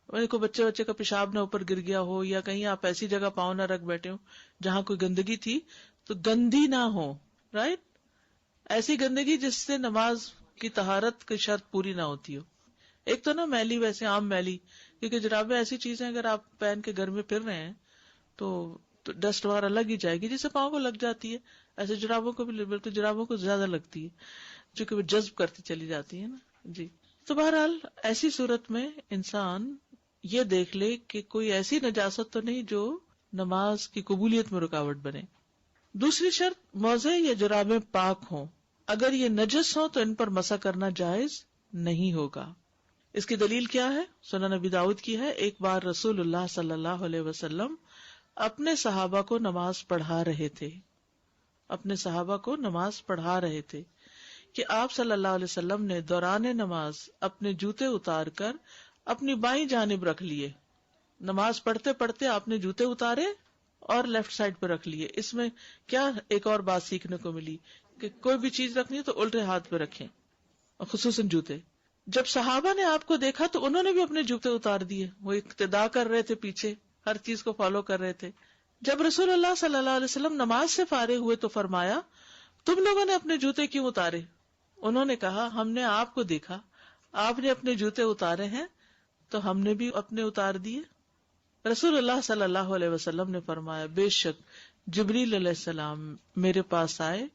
کوئی بچے کا پیشاب نہ اوپر گر گیا ہو، یا کہیں آپ ایسی جگہ پاؤں نہ رکھ بیٹھے ہو جہاں کوئی گندگی تھی تو گندی نہ ہو. رائٹ، ایسی گندگی جس سے نماز کی طہارت کی شرط پوری نہ ہوتی ہو. ایک تو نا میلی، ویسے عام میلی، کیونکہ جرابیں ایسی چیزیں اگر آپ پہن کے گھر میں پھر رہے ہیں تو ڈسٹ وغیرہ لگ ہی جائے گی جس سے پاؤں کو لگ جاتی ہے. ایسے جرابوں کو بھی، بلکہ جرابوں کو زیادہ لگتی ہے چونکہ وہ جذب کرتی چلی جاتی ہے نا. جی، تو بہرحال ایسی صورت میں انسان یہ دیکھ لے کہ کوئی ایسی نجاست تو نہیں جو نماز کی قبولیت میں رکاوٹ بنے. دوسری شرط، موزے یا جرابیں پاک ہوں. اگر یہ نجس ہوں تو ان پر مسح کرنا جائز نہیں ہوگا. اس کی دلیل کیا ہے؟ سنن نبی داؤد کی ہے، ایک بار رسول اللہ صلی اللہ علیہ وسلم اپنے صحابہ کو نماز پڑھا رہے تھے کہ آپ صلی اللہ علیہ وسلم نے دوران نماز اپنے جوتے اتار کر اپنی بائیں جانب رکھ لیے. نماز پڑھتے پڑھتے آپ نے جوتے اتارے اور لیفٹ سائڈ پہ رکھ لیے. اس میں کیا ایک اور بات سیکھنے کو ملی کہ کوئی بھی چیز رکھنی ہے تو الٹے ہاتھ پہ رکھیں، خصوصاً جوتے. جب صحابہ نے آپ کو دیکھا تو انہوں نے بھی اپنے جوتے اتار دیے، وہ اقتدا کر رہے تھے، پیچھے ہر چیز کو فالو کر رہے تھے. جب رسول اللہ صلی اللہ علیہ وسلم نماز سے فارغ ہوئے تو فرمایا تم لوگوں نے اپنے جوتے کیوں اتارے؟ انہوں نے کہا ہم نے آپ کو دیکھا، آپ نے اپنے جوتے اتارے ہیں تو ہم نے بھی اپنے اتار دیے. رسول اللہ صلی اللہ علیہ وسلم نے فرمایا بے شک جبریل علیہ السلام میرے پاس آئے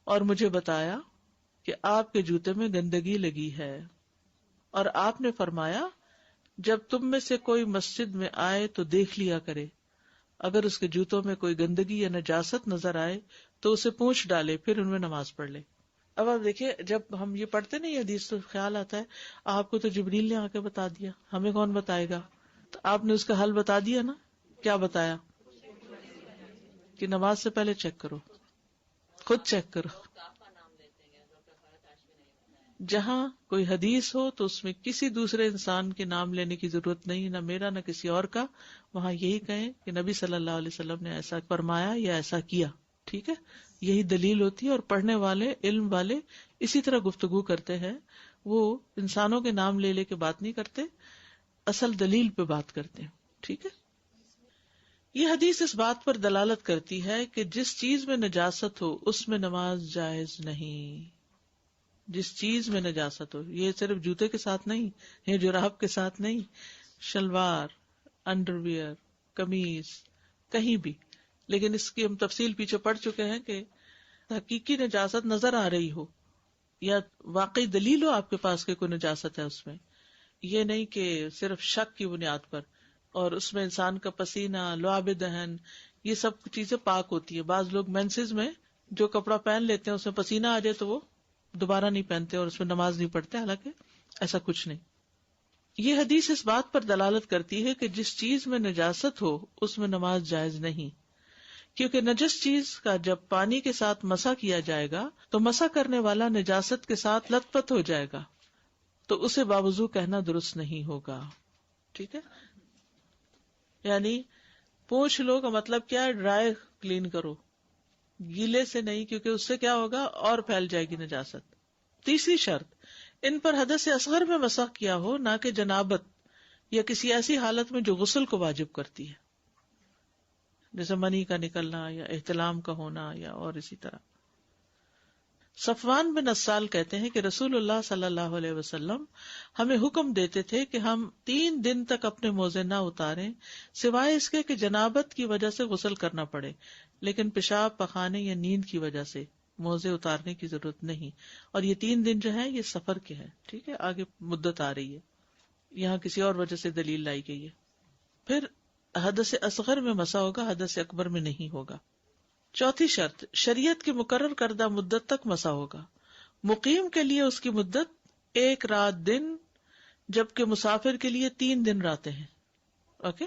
اور مجھے بتایا کہ آپ کے جوتے میں گندگی لگی ہے، اور آپ نے فرمایا جب تم میں سے کوئی مسجد میں آئے تو دیکھ لیا کرے، اگر اس کے جوتوں میں کوئی گندگی یا نجاست نظر آئے تو اسے پوچھ ڈالے، پھر ان میں نماز پڑھ لے. اب آپ دیکھیے جب ہم یہ پڑھتے نا یہ حدیث تو خیال آتا ہے آپ کو تو جبریل نے آ کے بتا دیا، ہمیں کون بتائے گا؟ تو آپ نے اس کا حل بتا دیا نا. کیا بتایا؟ کہ نماز سے پہلے چیک کرو، خود چیک کرو. جہاں کوئی حدیث ہو تو اس میں کسی دوسرے انسان کے نام لینے کی ضرورت نہیں، نہ میرا نہ کسی اور کا. وہاں یہی کہیں کہ نبی صلی اللہ علیہ وسلم نے ایسا فرمایا یا ایسا کیا. ٹھیک ہے، یہی دلیل ہوتی ہے. اور پڑھنے والے علم والے اسی طرح گفتگو کرتے ہیں، وہ انسانوں کے نام لے کے بات نہیں کرتے، اصل دلیل پہ بات کرتے ہیں. ٹھیک ہے. یہ حدیث اس بات پر دلالت کرتی ہے کہ جس چیز میں نجاست ہو اس میں نماز جائز نہیں. جس چیز میں نجاست ہو، یہ صرف جوتے کے ساتھ نہیں، یہ جراب کے ساتھ نہیں، شلوار، انڈر ویئر، قمیض، کہیں بھی. لیکن اس کی ہم تفصیل پیچھے پڑھ چکے ہیں کہ حقیقی نجاست نظر آ رہی ہو یا واقعی دلیل ہو آپ کے پاس کہ کوئی نجاست ہے اس میں. یہ نہیں کہ صرف شک کی بنیاد پر. اور اس میں انسان کا پسینہ، لعاب دہن، یہ سب چیزیں پاک ہوتی ہیں. بعض لوگ مینسز میں جو کپڑا پہن لیتے ہیں اس میں پسینہ آ جائے تو وہ دوبارہ نہیں پہنتے اور اس میں نماز نہیں پڑھتے، حالانکہ ایسا کچھ نہیں. یہ حدیث اس بات پر دلالت کرتی ہے کہ جس چیز میں نجاست ہو اس میں نماز جائز نہیں، کیونکہ نجس چیز کا جب پانی کے ساتھ مسح کیا جائے گا تو مسح کرنے والا نجاست کے ساتھ لت پت ہو جائے گا، تو اسے باوضو کہنا درست نہیں ہوگا. ٹھیک ہے، یعنی پوچھ لو کا مطلب کیا ہے؟ ڈرائی کلین کرو، گیلے سے نہیں، کیونکہ اس سے کیا ہوگا اور پھیل جائے گی نجاست. تیسری شرط، ان پر حدث اصغر میں مسح کیا ہو، نہ کہ جنابت یا کسی ایسی حالت میں جو غسل کو واجب کرتی ہے، جیسے منی کا نکلنا یا احتلام کا ہونا یا اور اسی طرح. صفوان بن اسال کہتے ہیں کہ رسول اللہ صلی اللہ علیہ وسلم ہمیں حکم دیتے تھے کہ ہم 3 دن تک اپنے موزے نہ اتاریں سوائے اس کے کہ جنابت کی وجہ سے غسل کرنا پڑے، لیکن پیشاب، پخانے یا نیند کی وجہ سے موزے اتارنے کی ضرورت نہیں. اور یہ 3 دن جو ہیں یہ سفر کے ہیں. ٹھیک ہے، آگے مدت آ رہی ہے، یہاں کسی اور وجہ سے دلیل لائی گئی ہے. پھر حدث اصغر میں مسح ہوگا، حدث اکبر میں نہیں ہوگا. چوتھی شرط، شریعت کی مقرر کردہ مدت تک مسح ہوگا. مقیم کے لیے اس کی مدت 1 رات دن، جبکہ مسافر کے لیے 3 دن راتیں ہیں. اوکے،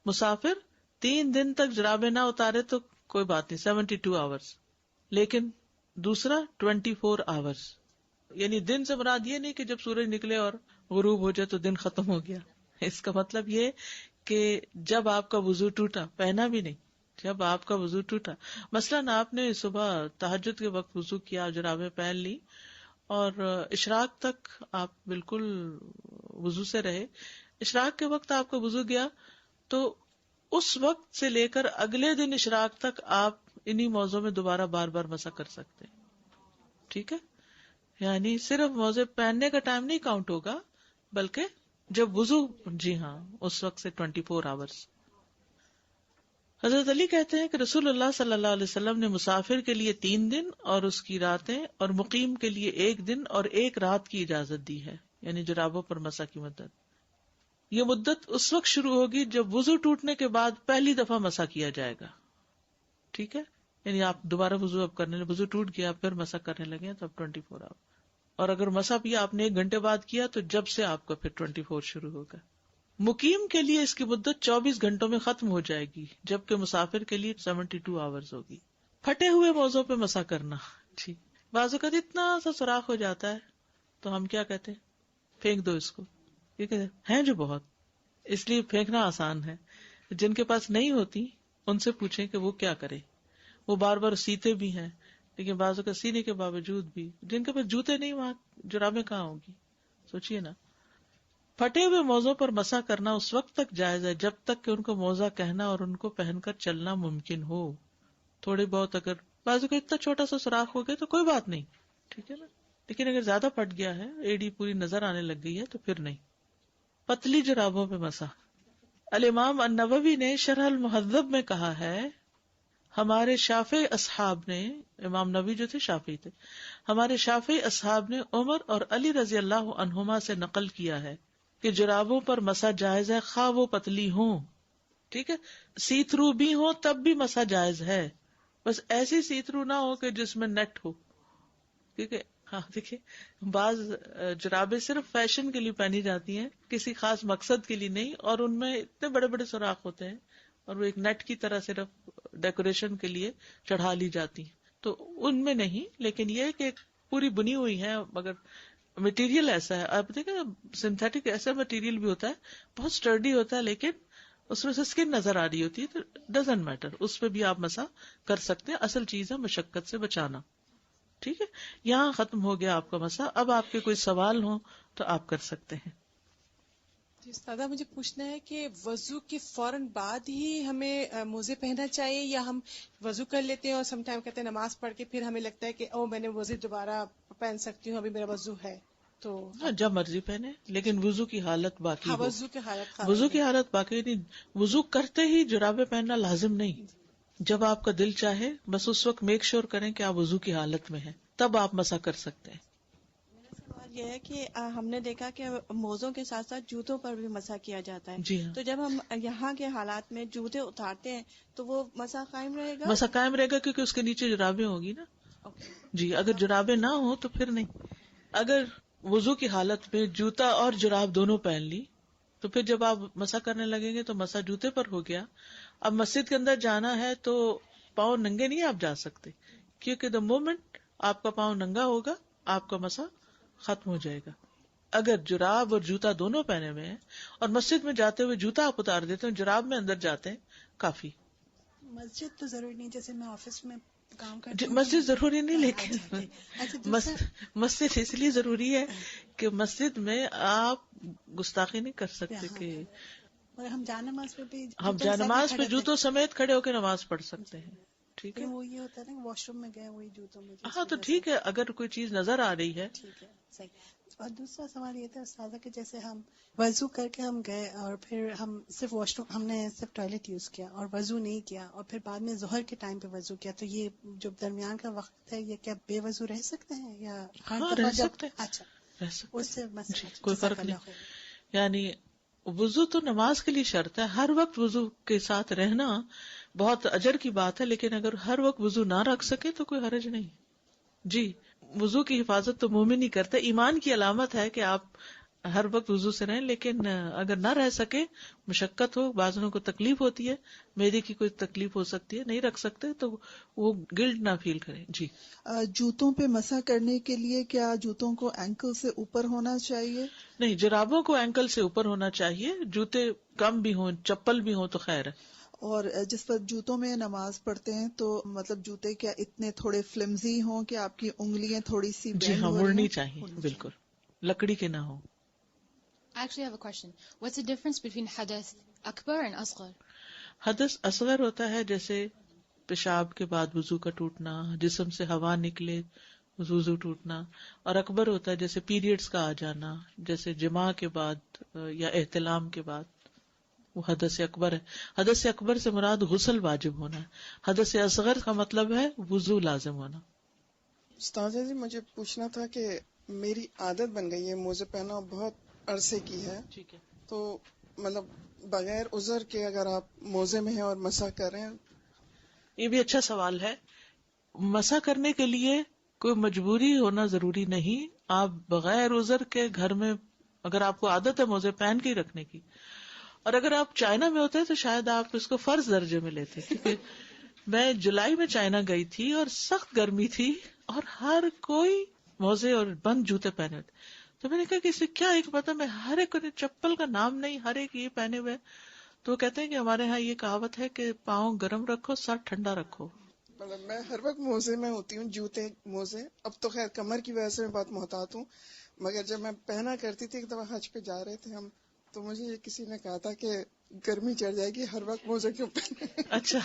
مسافر 3 دن تک جرابیں نہ اتارے تو کوئی بات نہیں، 72 آورز. لیکن دوسرا 24 آورز، یعنی دن سے مراد یہ نہیں کہ جب سورج نکلے اور غروب ہو جائے تو دن ختم ہو گیا. اس کا مطلب یہ کہ جب آپ کا وضو ٹوٹا، پہنا بھی نہیں، جب آپ کا وضو ٹوٹا. مثلاً آپ نے صبح تہجد کے وقت وضو کیا، جرابیں پہن لی اور اشراق تک آپ بالکل وضو سے رہے. اشراق کے وقت آپ کا وضو گیا تو اس وقت سے لے کر اگلے دن اشراق تک آپ انہی موضوع میں دوبارہ بار بار مسح کر سکتے. ٹھیک ہے، یعنی صرف موزے پہننے کا ٹائم نہیں کاؤنٹ ہوگا، بلکہ جب وضو، جی ہاں، اس وقت سے 24 آورز. حضرت علی کہتے ہیں کہ رسول اللہ صلی اللہ علیہ وسلم نے مسافر کے لیے 3 دن اور اس کی راتیں اور مقیم کے لیے 1 دن اور 1 رات کی اجازت دی ہے، یعنی جرابوں پر مسح کی مدت. یہ مدت اس وقت شروع ہوگی جب وضو ٹوٹنے کے بعد پہلی دفعہ مسح کیا جائے گا. ٹھیک ہے، یعنی آپ دوبارہ وضو اب کرنے، وضو ٹوٹ گیا پھر مسح کرنے لگے تو اب 24 آور. اور اگر مسح بھی آپ نے 1 گھنٹے بعد کیا تو جب سے آپ کا پھر 24 شروع ہوگا. مقیم کے لیے اس کی مدت 24 گھنٹوں میں ختم ہو جائے گی، جبکہ مسافر کے لیے 72 آورز ہوگی. پھٹے ہوئے موزوں پہ مسح کرنا، ٹھیک، بعض اوقات اتنا سا سوراخ ہو جاتا ہے تو ہم کیا کہتے ہیں؟ پھینک دو اس کو. یہ کہتے ہیں جو بہت، اس لیے پھینکنا آسان ہے. جن کے پاس نہیں ہوتی ان سے پوچھیں کہ وہ کیا کرے. وہ بار بار سیتے بھی ہیں، لیکن بعض اوقات سینے کے باوجود بھی جن کے پاس جوتے نہیں وہاں جرابیں کہاں ہوں گی؟ سوچئے نا. پھٹے ہوئے موزوں پر مسح کرنا اس وقت تک جائز ہے جب تک کہ ان کو موزہ کہنا اور ان کو پہن کر چلنا ممکن ہو. تھوڑے بہت اگر بعض اوقات اتنا چھوٹا سا سوراخ ہو گیا تو کوئی بات نہیں، ٹھیک ہے نا. لیکن اگر زیادہ پھٹ گیا ہے، ایڑی پوری نظر آنے لگ گئی ہے تو پھر نہیں. پتلی جرابوں پہ مسح. الامام النووی نے شرح المہذب میں کہا ہے، ہمارے شافعی اصحاب نے، امام نووی جو تھے شافعی تھے، ہمارے شافعی اصحاب نے عمر اور علی رضی اللہ عنہما سے نقل کیا ہے کہ جرابوں پر مسح جائز ہے، خواہ وہ پتلی ہوں. ٹھیک ہے، سی تھرو بھی ہوں تب بھی مسح جائز ہے، بس ایسی سی تھرو نہ ہو کہ جس میں نیٹ ہو، کیونکہ ہاں دیکھیے بعض جرابیں صرف فیشن کے لیے پہنی جاتی ہیں، کسی خاص مقصد کے لیے نہیں، اور ان میں اتنے بڑے بڑے سوراخ ہوتے ہیں اور وہ ایک نیٹ کی طرح صرف ڈیکوریشن کے لیے چڑھا لی جاتی ہیں، تو ان میں نہیں. لیکن یہ کہ پوری بنی ہوئی ہے، مگر مٹیریل ایسا ہے. آپ دیکھیں سنتھیٹک ایسا مٹیریل بھی ہوتا ہے بہت سٹرڈی ہوتا ہے، لیکن اس میں سے اسکن نظر آ رہی ہوتی ہے، تو ڈزنٹ میٹر، اس پہ بھی آپ مسا کر سکتے ہیں. اصل چیز ہے مشقت سے بچانا. ٹھیک ہے، یہاں ختم ہو گیا آپ کا مسا. اب آپ کے کوئی سوال ہوں تو آپ کر سکتے ہیں. جی استاذہ، مجھے پوچھنا ہے کہ وضو کے فوراً بعد ہی ہمیں موزے پہننا چاہیے، یا ہم وضو کر لیتے ہیں اور سم ٹائم کہتے ہیں نماز پڑھ کے پھر ہمیں لگتا ہے کہ میں نے موزے دوبارہ پہن سکتی ہوں، ابھی میرا وضو ہے تو جب مرضی پہنے، لیکن وضو کی حالت باقی ہو. وضو کی حالت وضو کی حالت باقی نہیں. وضو کرتے ہی جرابیں پہننا لازم نہیں. جب آپ کا دل چاہے بس اس وقت میک شور کریں کہ آپ وضو کی حالت میں ہیں، تب آپ مسا کر سکتے ہیں. سوال یہ ہے کہ ہم نے دیکھا کہ موزوں کے ساتھ ساتھ جوتوں پر بھی مسح کیا جاتا ہے. جی ہاں. تو جب ہم یہاں کے حالات میں جوتے اتارتے ہیں تو وہ مسح قائم رہے گا؟ مسح قائم رہے گا کیونکہ اس کے نیچے جرابیں ہوگی نا. جی اگر جرابیں نہ ہوں تو پھر نہیں. اگر وضو کی حالت میں جوتا اور جراب دونوں پہن لی تو پھر جب آپ مسح کرنے لگیں گے تو مسح جوتے پر ہو گیا. اب مسجد کے اندر جانا ہے تو پاؤں ننگے نہیں آپ جا سکتے، کیونکہ دا مومنٹ آپ کا پاؤں ننگا ہوگا آپ کا مسح ختم ہو جائے گا. اگر جراب اور جوتا دونوں پہنے ہوئے ہیں اور مسجد میں جاتے ہوئے جوتا آپ اتار دیتے ہیں، جراب میں اندر جاتے ہیں، کافی. مسجد تو ضروری نہیں، جیسے میں آفس میں کام کرتی ہوں. مسجد ضروری نہیں، لیکن مسجد اس لیے ضروری ہے کہ مسجد میں آپ گستاخی نہیں کر سکتے کہ ہم جانماز پہ بھی ہم جانماز پہ جوتوں سمیت کھڑے ہو کے نماز پڑھ سکتے ہیں. ٹھیک ہے، وہ یہ ہوتا ہے نا واش روم میں گئے وہی جوتوں میں. ہاں تو ٹھیک ہے، اگر کوئی چیز نظر آ رہی ہے. ٹھیک ہے، صحیح. اور دوسرا سوال یہ تھا استاذہ کہ جیسے ہم وضو کر کے ہم گئے اور پھر ہم صرف واش روم، ہم نے صرف ٹوائلٹ یوز کیا اور وضو نہیں کیا، اور پھر بعد میں ظہر کے ٹائم پہ وضو کیا، تو یہ جو درمیان کا وقت ہے یہ کیا بے وضو رہ سکتے ہیں یا ہاں رہ سکتے ہیں؟ اچھا رہ سکتے اس سے کوئی فرق نہیں. یعنی وضو تو نماز کے لیے شرط ہے، ہر وقت وضو کے ساتھ رہنا بہت اجر کی بات ہے، لیکن اگر ہر وقت وضو نہ رکھ سکے تو کوئی حرج نہیں. جی وضو کی حفاظت تو مومن ہی کرتا ہے، ایمان کی علامت ہے کہ آپ ہر وقت وضو سے رہیں. لیکن اگر نہ رہ سکے، مشقت ہو، بعضوں کو تکلیف ہوتی ہے، میدے کی کوئی تکلیف ہو سکتی ہے، نہیں رکھ سکتے تو وہ گلٹ نہ فیل کریں. جی جوتوں پہ مسح کرنے کے لیے کیا جوتوں کو اینکل سے اوپر ہونا چاہیے؟ نہیں، جرابوں کو اینکل سے اوپر ہونا چاہیے. جوتے کم بھی ہوں، چپل بھی ہوں تو خیر ہے. اور جس پر جوتوں میں نماز پڑھتے ہیں تو مطلب جوتے کیا اتنے تھوڑے فلمزی ہوں کہ آپ کی انگلیاں تھوڑی سی جی ہاں مڑنی چاہیے، بالکل لکڑی کے نہ ہوں. Actually, I have a question. What's the difference between hadath akbar and asghar? حدث Asghar ہوتا ہے جیسے پیشاب کے بعد وضو کا ٹوٹنا، جسم سے ہوا نکلے وضو ٹوٹنا، اور اکبر ہوتا ہے جیسے پیریڈز کا آ جانا، جیسے جماع کے بعد یا احتلام کے بعد، وہ حدث اکبر ہے. حدث اکبر سے مراد غسل واجب ہونا ہے. حدث اصغر کا مطلب ہے وضو لازم ہونا. استاذہ جی مجھے پوچھنا تھا کہ میری عادت بن گئی ہے موزے پہنا بہت عرصے کی ہے، ٹھیک ہے، تو مطلب بغیر عذر کے اگر آپ موزے میں ہیں اور مسح کریں. یہ بھی اچھا سوال ہے. مسح کرنے کے لیے کوئی مجبوری ہونا ضروری نہیں. آپ بغیر عذر کے گھر میں اگر آپ کو عادت ہے موزے پہن کے ہی رکھنے کی، اور اگر آپ چائنا میں ہوتے تو شاید آپ اس کو فرض درجے میں لیتے. کیونکہ میں جولائی میں چائنا گئی تھی اور سخت گرمی تھی اور ہر کوئی موزے اور بند جوتے پہنے ہوتے. تو میں نے کہا کہ اسے کیا ایک پتا، میں ہر ایک چپل کا نام نہیں، ہر ایک یہ پہنے ہوئے. تو وہ کہتے ہیں کہ ہمارے ہاں یہ کہاوت ہے کہ پاؤں گرم رکھو سر ٹھنڈا رکھو. مطلب میں ہر وقت موزے میں ہوتی ہوں، جوتے موزے. اب تو خیر کمر کی وجہ سے میں بہت محتاط ہوں، مگر جب میں پہنا کرتی تھی ایک دفعہ حج پہ جا رہے تھے ہم، تو مجھے یہ کسی نے کہا تھا کہ گرمی چڑھ جائے گی، ہر وقت موزے کیوں پہنے. اچھا،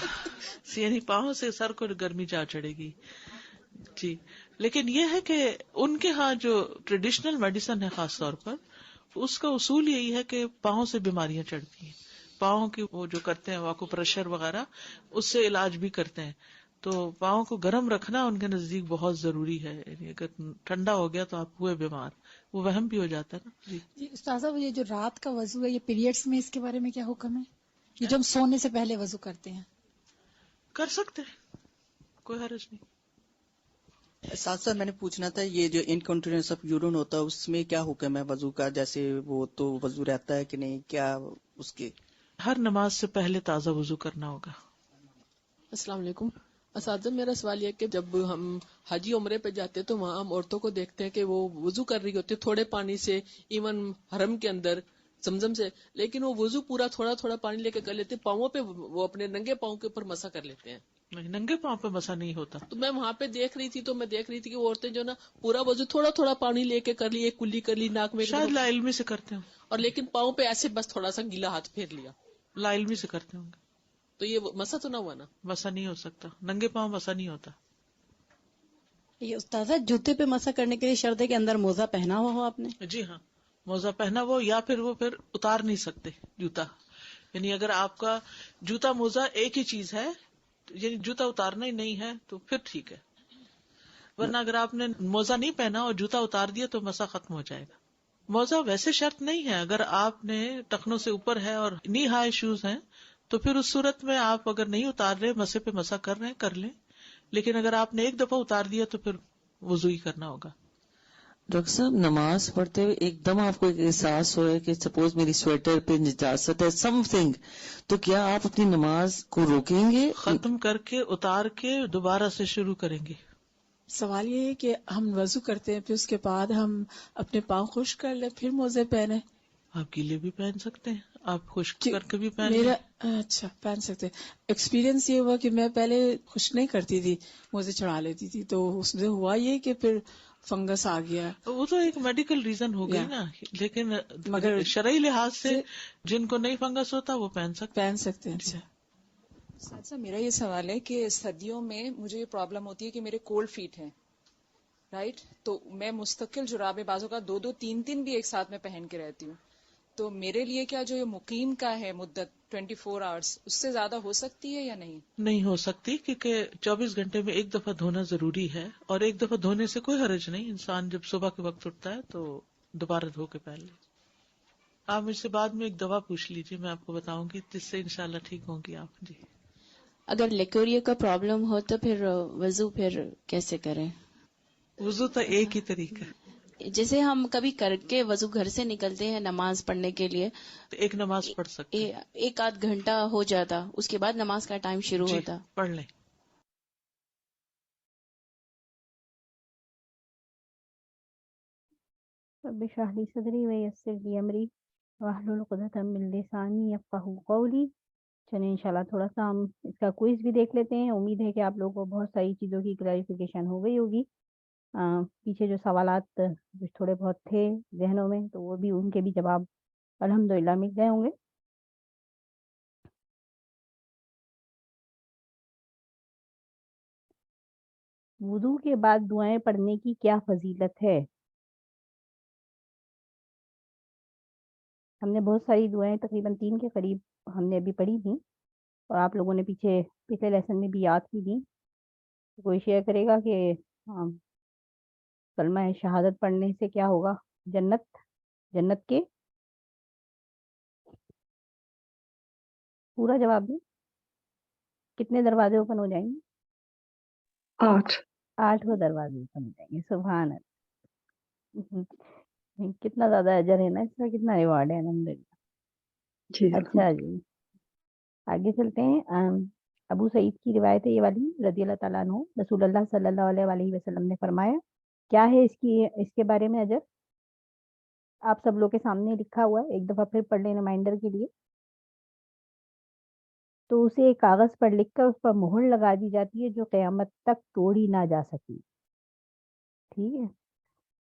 یعنی پاؤں سے سر کو گرمی جا چڑھے گی. جی لیکن یہ ہے کہ ان کے ہاں جو ٹریڈیشنل میڈیسن ہے خاص طور پر، اس کا اصول یہی ہے کہ پاؤں سے بیماریاں چڑھتی ہیں. پاؤں کی وہ جو کرتے ہیں واکو پریشر وغیرہ، اس سے علاج بھی کرتے ہیں. تو پاؤں کو گرم رکھنا ان کے نزدیک بہت ضروری ہے. یعنی اگر ٹھنڈا ہو گیا تو آپ ہوئے بیمار، وہ وہم بھی ہو جاتا ہے نا. جی استاذہ، یہ جو رات کا وضو ہے یہ پیریڈز میں اس کے بارے میں کیا حکم ہے؟ یہ جو ہم سونے سے پہلے وضو کرتے ہیں. کر سکتے ہیں، کوئی حرج نہیں. ساتھ ساتھ میں نے پوچھنا تھا یہ جو انکنٹیننس آف یورین ہوتا ہے اس میں کیا حکم ہے وضو کا؟ جیسے وہ تو وضو رہتا ہے کہ نہیں، کیا اس کے؟ ہر نماز سے پہلے تازہ وضو کرنا ہوگا. السلام علیکم اساتذہ، میرا سوال یہ ہے کہ جب ہم حجی عمرے پہ جاتے ہیں تو وہاں ہم عورتوں کو دیکھتے ہیں کہ وہ وضو کر رہی ہوتی ہے تھوڑے پانی سے، ایون حرم کے اندر زمزم سے، لیکن وہ وضو پورا تھوڑا تھوڑا پانی لے کے کر لیتے ہیں، پاؤں پہ وہ اپنے ننگے پاؤں کے اوپر مسا کر لیتے ہیں. نہیں، ننگے پاؤں پہ مسا نہیں ہوتا. تو میں وہاں پہ دیکھ رہی تھی کہ وہ عورتیں جو نا پورا وضو تھوڑا تھوڑا پانی لے کے کر لی، ایک کلی کر لی ناک میں، شاید لا علمی سے کرتے ہوں، اور لیکن پاؤں پہ ایسے بس تھوڑا سا گیلا ہاتھ پھیر لیا. لا علمی سے کرتے ہوں گے. تو یہ مسا تو نہ ہوا نا؟ مسا نہیں ہو سکتا، ننگے پاؤں مسا نہیں ہوتا. یہ استاذہ جوتے پہ مسا کرنے کے لیے شرط ہے کہ اندر موزہ پہنا ہوا ہو آپ نے؟ جی ہاں، موزہ پہنا وہ، یا پھر وہ پھر اتار نہیں سکتے جوتا. یعنی اگر آپ کا جوتا موزہ ایک ہی چیز ہے، یعنی جوتا اتارنا ہی نہیں ہے تو پھر ٹھیک ہے، ورنہ اگر آپ نے موزہ نہیں پہنا اور جوتا اتار دیا تو مسا ختم ہو جائے گا. موزہ ویسے شرط نہیں ہے، اگر آپ نے ٹخنوں سے اوپر ہے اور نی ہائی شوز ہیں تو پھر اس صورت میں آپ اگر نہیں اتار رہے، مسے پہ مسا کر رہے ہیں کر لیں، لیکن اگر آپ نے ایک دفعہ اتار دیا تو پھر وضو ہی کرنا ہوگا. ڈاکٹر صاحب نماز پڑھتے ہوئے ایک دم آپ کو ایک احساس ہوئے کہ سپوز میری سویٹر پہ نجاست ہے سم تھنگ، تو کیا آپ اپنی نماز کو روکیں گے؟ ختم کر کے اتار کے دوبارہ سے شروع کریں گے. سوال یہ ہے کہ ہم وضو کرتے ہیں پھر اس کے بعد ہم اپنے پاؤں خشک کر لیں پھر موزے پہنے؟ آپ گیلے بھی پہن سکتے ہیں، آپ خشک کر کے بھی پہن لیں. میرا اچھا پہن سکتے ہیں. ایکسپیرینس یہ ہوا کہ میں پہلے خشک نہیں کرتی تھی، موزے چڑھا لیتی تھی، تو اس میں ہوا یہ کہ پھر فنگس آ گیا. وہ تو ایک میڈیکل ریزن ہو گئی نا، لیکن مگر شرعی لحاظ سے جن کو نہیں فنگس ہوتا وہ پہن سکتے ہیں. اچھا ساتھ میرا یہ سوال ہے کہ سردیوں میں مجھے یہ پرابلم ہوتی ہے کہ میرے کولڈ فیٹ ہیں، رائٹ، تو میں مستقل جرابیں بعضوں کا 2-2 3 بھی ایک ساتھ میں پہن کے رہتی ہوں. تو میرے لیے کیا جو یہ مقیم کا ہے مدت 24 آورس اس سے زیادہ ہو سکتی ہے یا نہیں؟ نہیں ہو سکتی، کیونکہ 24 گھنٹے میں ایک دفعہ دھونا ضروری ہے، اور ایک دفعہ دھونے سے کوئی حرج نہیں. انسان جب صبح کے وقت اٹھتا ہے تو دوبارہ دھو کے پہن لے. آپ مجھ سے بعد میں ایک دوا پوچھ لیجیے، میں آپ کو بتاؤں گی، جس سے انشاءاللہ ٹھیک ہوں گی آپ. جی اگر لیکوریا کا پرابلم ہو تو پھر وضو پھر کیسے کریں؟ وضو تو ایک ہی طریقہ ہے. جیسے ہم کبھی کر کے وضو گھر سے نکلتے ہیں نماز پڑھنے کے لیے، ایک نماز پڑھ سکتے، 1-8 گھنٹہ ہو جاتا، اس کے بعد نماز کا ٹائم شروع ہوتا. پڑھ لیں. رب اشرح لی صدری ویسر لی امری واحلل عقدۃ من لسانی یفقہوا قولی. چلیں انشاءاللہ تھوڑا سا ہم اس کا کوئز بھی دیکھ لیتے ہیں. امید ہے کہ آپ لوگوں کو بہت ساری چیزوں کی کلیریفیکیشن ہو گئی ہوگی. پیچھے جو سوالات تھوڑے بہت تھے ذہنوں میں تو وہ بھی ان کے بھی جواب الحمدللہ مل گئے ہوں گے. وضو کے بعد دعائیں پڑھنے کی کیا فضیلت ہے؟ ہم نے بہت ساری دعائیں تقریباً 3 کے قریب ہم نے ابھی پڑھی تھیں، اور آپ لوگوں نے پچھلے لیسن میں بھی یاد کی تھیں. کوئی شیئر کرے گا کہ کلمہ شہادت پڑھنے سے کیا ہوگا؟ جنت کے پورا جواب دیں. کتنے دروازے اوپن ہو جائیں گے؟ 8 دروازے اوپن ہو جائیں گے. سبحان اللہ، کتنا زیادہ اجر ہے نا اس کا، کتنا ریوارڈ ہے الحمدللہ. اچھا جی آگے چلتے ہیں. ابو سعید کی روایت ہے یہ والی رضی اللہ تعالیٰ عنہ. رسول اللہ صلی اللہ علیہ وسلم نے فرمایا، کیا ہے اس کے بارے میں اجر؟ آپ سب لوگ کے سامنے لکھا ہوا ہے، ایک دفعہ پھر پڑھ لیں ریمائنڈر کے لیے. تو اسے ایک کاغذ پر لکھ کر اس پر مہر لگا دی جاتی ہے جو قیامت تک توڑی نہ جا سکی. ٹھیک ہے،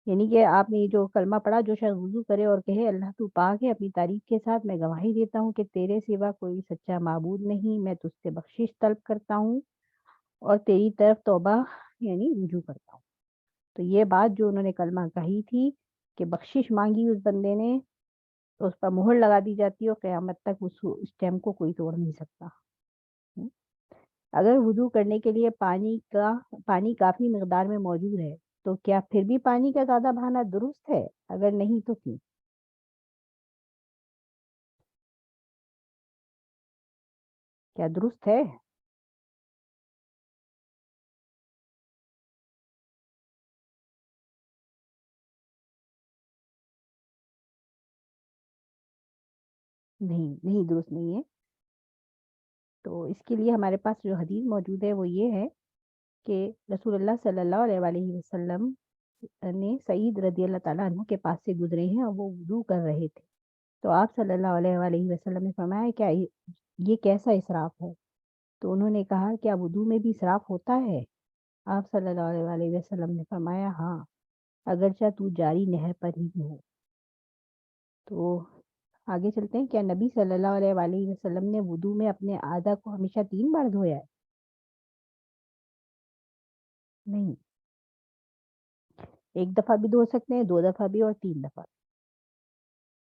یعنی کہ آپ نے یہ جو کلمہ پڑھا، جو شخص وضو کرے اور کہے اللہ تو پاک ہے، اپنی تعریف کے ساتھ میں گواہی دیتا ہوں کہ تیرے سوا کوئی سچا معبود نہیں، میں تجھ سے بخشش طلب کرتا ہوں اور تیری طرف توبہ یعنی رجوع کرتا ہوں. تو یہ بات جو انہوں نے کلمہ کہی تھی کہ بخشش مانگی اس بندے نے، تو اس پر مہر لگا دی جاتی ہے اور قیامت تک اس ٹائم کو کوئی توڑ نہیں سکتا. اگر وضو کرنے کے لیے پانی کافی مقدار میں موجود ہے تو کیا پھر بھی پانی کا زیادہ بہانا درست ہے؟ اگر نہیں تو کیوں؟ کیا درست ہے؟ نہیں درست نہیں ہے. تو اس کے لیے ہمارے پاس جو حدیث موجود ہے وہ یہ ہے کہ رسول اللہ صلی اللہ علیہ وآلہ وسلم نے سعید رضی اللہ تعالیٰ عنہ کے پاس سے گزرے ہیں اور وہ وضو کر رہے تھے. تو آپ صلی اللہ علیہ وآلہ وسلم نے فرمایا کیا یہ کیسا اسراف ہے؟ تو انہوں نے کہا کیا وضو میں بھی اسراف ہوتا ہے؟ آپ صلی اللہ علیہ وآلہ وسلم نے فرمایا ہاں، اگرچہ تو جاری نہر پر ہی ہو. تو آگے چلتے ہیں. کیا نبی صلی اللہ علیہ وآلہ وسلم نے وضو میں اپنے اعضاء کو ہمیشہ 3 بار دھویا ہے؟ نہیں، 1 دفعہ بھی دھو سکتے ہیں، 2 دفعہ بھی اور 3 دفعہ.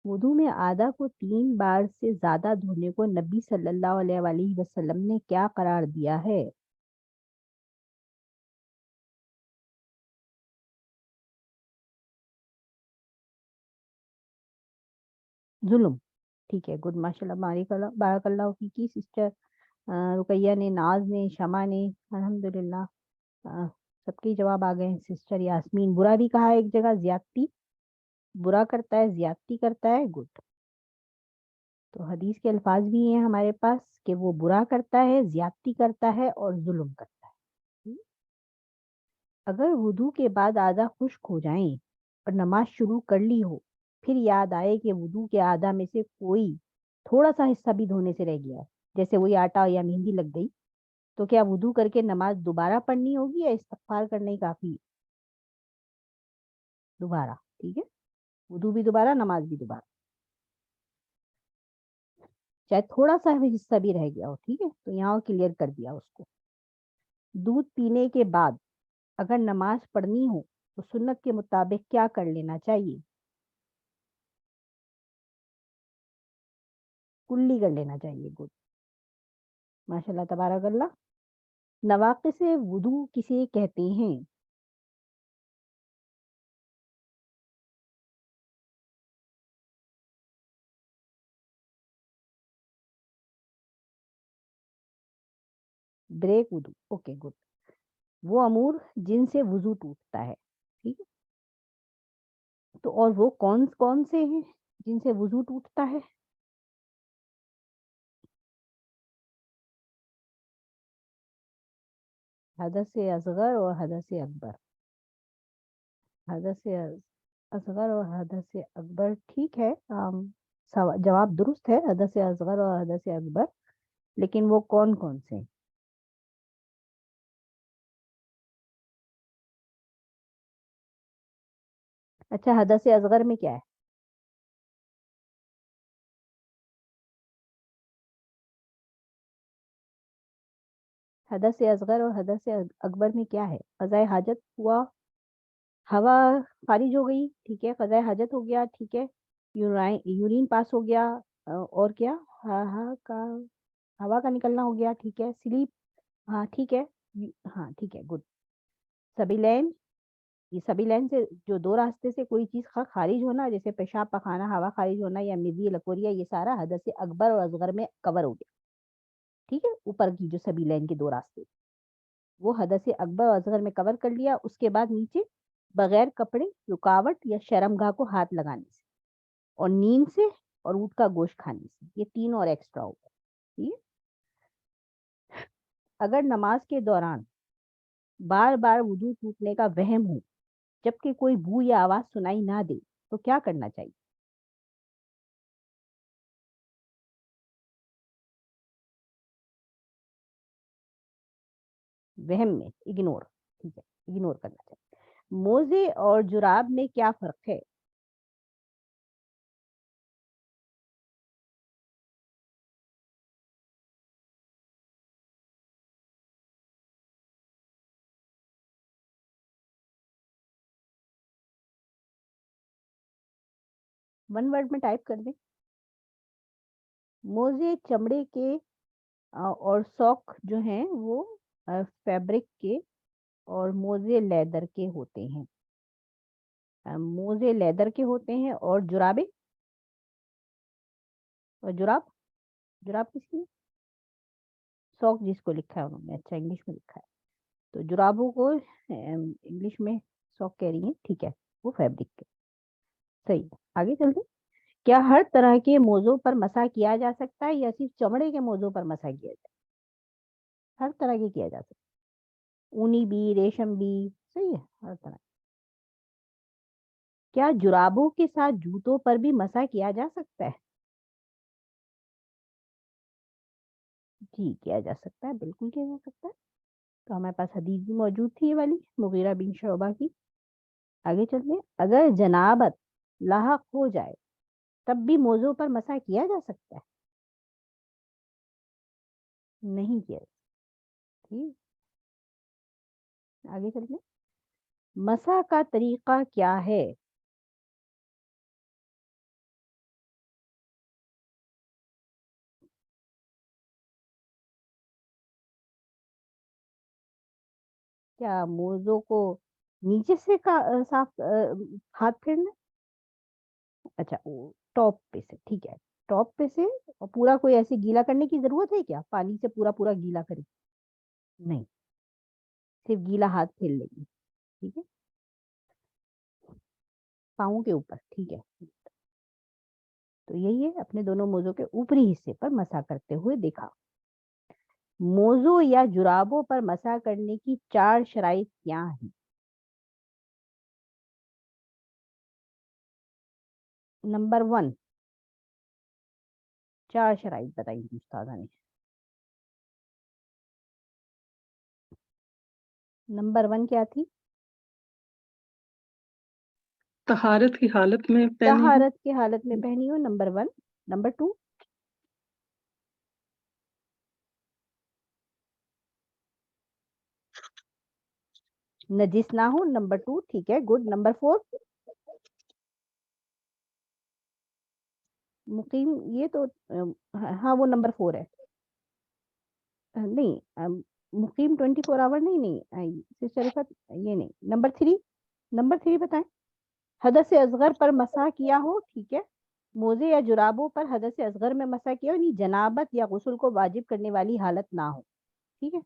وضو میں اعضاء کو 3 بار سے زیادہ دھونے کو نبی صلی اللہ علیہ وآلہ وسلم نے کیا قرار دیا ہے؟ ظلم. ٹھیک ہے، گڈ، ماشاء اللہ، بارک اللہ فیکی سسٹر رقیہ نے، ناز نے، شمع نے، الحمدللہ سب کے جواب آ گئے ہیں. سسٹر یاسمین، برا بھی کہا ہے ایک جگہ، زیادتی، برا کرتا ہے، زیادتی کرتا ہے. گڈ. تو حدیث کے الفاظ بھی ہیں ہمارے پاس کہ وہ برا کرتا ہے، زیادتی کرتا ہے اور ظلم کرتا ہے. اگر وضو کے بعد اعضاء خشک ہو جائیں اور نماز شروع کر لی ہو، پھر یاد آئے کہ وضو کے اعضاء میں سے کوئی تھوڑا سا حصہ بھی دھونے سے رہ گیا ہے، جیسے وہی آٹا یا مہندی لگ گئی، تو کیا وضو کر کے نماز دوبارہ پڑھنی ہوگی یا استغفار کرنے ہی کافی ہے؟ دوبارہ. ٹھیک ہے، وضو بھی دوبارہ، نماز بھی دوبارہ، چاہے تھوڑا سا حصہ بھی رہ گیا ہو. ٹھیک ہے، تو یہاں کلیئر کر دیا اس کو. دودھ پینے کے بعد اگر نماز پڑھنی ہو تو سنت کے مطابق کیا کر لینا چاہیے؟ کلی کر لینا چاہیے. گڈ، ماشاء اللہ، تبارک اللہ. نواقص وضو کسے کہتے ہیں؟ بریک وضو. Okay, good. وہ امور جن سے وضو ٹوٹتا ہے. ٹھیک ہے، تو اور وہ کون کون سے ہیں جن سے وضو ٹوٹتا ہے؟ حدث اصغر اور حدث اکبر. حدث اصغر اور حدث اکبر، ٹھیک ہے، جواب درست ہے، حدث اصغر اور حدث اکبر. لیکن وہ کون کون سے ہیں؟ اچھا، حدث اصغر میں کیا ہے؟ حدث اصغر اور حدث اکبر میں کیا ہے؟ قضاء حاجت ہوا، ہوا خارج ہو گئی، ٹھیک ہے، قضاء حاجت ہو گیا، ٹھیک ہے، یورین پاس ہو گیا، اور کیا، ہوا کا نکلنا ہو گیا، ٹھیک ہے، سلیپ، ہاں ٹھیک ہے، ہاں ٹھیک ہے، گڈ. سبیلین، یہ سبیلین سے جو 2 راستے سے کوئی چیز خارج ہونا، جیسے پیشاب، پخانہ، ہوا خارج ہونا یا مزی، لکوریا، یہ سارا حدث اکبر اور اصغر میں کور ہو گیا. ٹھیک ہے، اوپر کی جو سبیلین کے 2 راستے، وہ حدث اکبر اور اصغر میں کور کر لیا. اس کے بعد نیچے بغیر کپڑے، رکاوٹ یا شرمگاہ کو ہاتھ لگانے سے، اور نیند سے، اور اونٹ کا گوشت کھانے سے، یہ 3 اور ایکسٹرا ہو گیا. ٹھیک ہے، اگر نماز کے دوران بار بار وضو ٹوٹنے کا وہم ہو جبکہ کوئی بو یا آواز سنائی نہ دے تو کیا کرنا چاہیے؟ وہم میں اگنور. ٹھیک ہے، اگنور کرنا چاہیے. موزے اور جراب میں کیا فرق ہے؟ ون ورڈ میں ٹائپ کر دیں. موزے چمڑے کے اور سوک جو ہیں وہ فیبرک کے، اور موزے لیدر کے ہوتے ہیں. موزے لیدر کے ہوتے ہیں. اور جرابیں، اور جراب کس کی؟ سوک جس کو لکھا ہے انہوں نے، اچھا انگلش میں لکھا ہے، تو جرابوں کو انگلش میں سوک کہہ رہی ہیں. ٹھیک ہے، وہ فیبرک کے. صحیح. آگے چلتے. کیا ہر طرح کے موضوع پر مسح کیا جا سکتا ہے یا صرف چمڑے کے موضوع پر مسح کیا جائے؟ ہر طرح کے کیا جا سکتا ہے، اونی بھی، ریشم بھی، صحیح ہے، ہر طرح۔ کیا جرابوں کے ساتھ جوتوں پر بھی مسح کیا جا سکتا ہے؟ جی کیا جا سکتا ہے، بالکل کیا جا سکتا ہے۔ تو ہمارے پاس حدیث بھی موجود تھی یہ والی مغیرہ بن شعبہ کی۔ آگے چلتے ہیں، اگر جنابت لاحق ہو جائے تب بھی موضوع پر مسح کیا جا سکتا ہے؟ نہیں کیا جا سکتا، ٹھیک۔ آگے چلتے ہیں، مسح کا طریقہ کیا ہے؟ کیا موضوع کو نیچے سے صاف ہاتھ پھیرنا؟ اچھا ٹاپ پہ سے، ٹھیک ہے، ٹاپ پہ سے اور پورا کوئی ایسے گیلا کرنے کی ضرورت ہے کیا؟ پانی سے پورا پورا گیلا کرے؟ نہیں، صرف گیلا ہاتھ پھیر لیں گے، ٹھیک ہے، پاؤں کے اوپر، ٹھیک ہے۔ تو یہی ہے، اپنے دونوں موضوع کے اوپری حصے پر مسح کرتے ہوئے دیکھا۔ موضوع یا جرابوں پر مسح کرنے کی 4 شرائط کیا ہیں؟ نمبر 1، 4 شرائط بتائیں گی استاذہ نے۔ نمبر 1 کیا تھی؟ طہارت کی حالت میں پہنی ہو۔ طہارت کی حالت میں پہنی ہو، نمبر 1۔ نمبر 2، نجس نہ ہو، نمبر 2، ٹھیک ہے، گڈ۔ نمبر 4، مقیم، یہ تو ہاں وہ نمبر 4 ہے، نہیں مقیم 24 آور نہیں سسٹر رفعت، یہ نہیں۔ نمبر 3، نمبر 3 بتائیں، حدث اصغر پر مسح کیا ہو، ٹھیک ہے، موزے یا جرابوں پر حدث اصغر میں مسح کیا ہو، یعنی جنابت یا غسل کو واجب کرنے والی حالت نہ ہو، ٹھیک ہے۔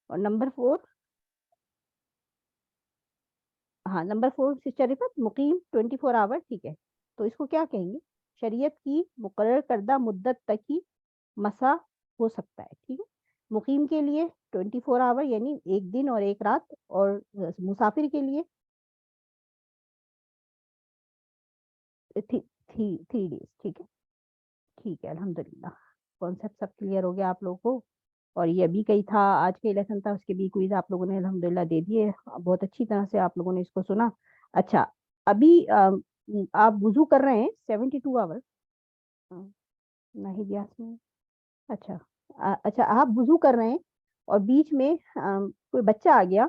اور نمبر 4، ہاں نمبر 4 سسٹر رفعت، مقیم 24 آور، ٹھیک ہے، تو اس کو کیا کہیں گے؟ شریعت کی مقرر کردہ مدت تک ہی مسح ہو سکتا ہے، ٹھیک ہے۔ مقیم کے لیے 24 آور یعنی 1 دن اور 1 رات، اور مسافر کے لیے 3 ڈیز، ٹھیک ہے، ٹھیک ہے، الحمدللہ کانسیپٹ سب کلیئر ہو گیا آپ لوگوں کو۔ اور یہ ابھی کئی تھا، آج کے لیسن تھا، اس کے بھی کوئز آپ لوگوں نے الحمدللہ دے دیے، بہت اچھی طرح سے آپ لوگوں نے اس کو سنا۔ اچھا ابھی آپ وضو کر رہے ہیں 72 آور، نہیں یاسمین، اچھا اچھا آپ وضو کر رہے ہیں اور بیچ میں کوئی بچہ آ گیا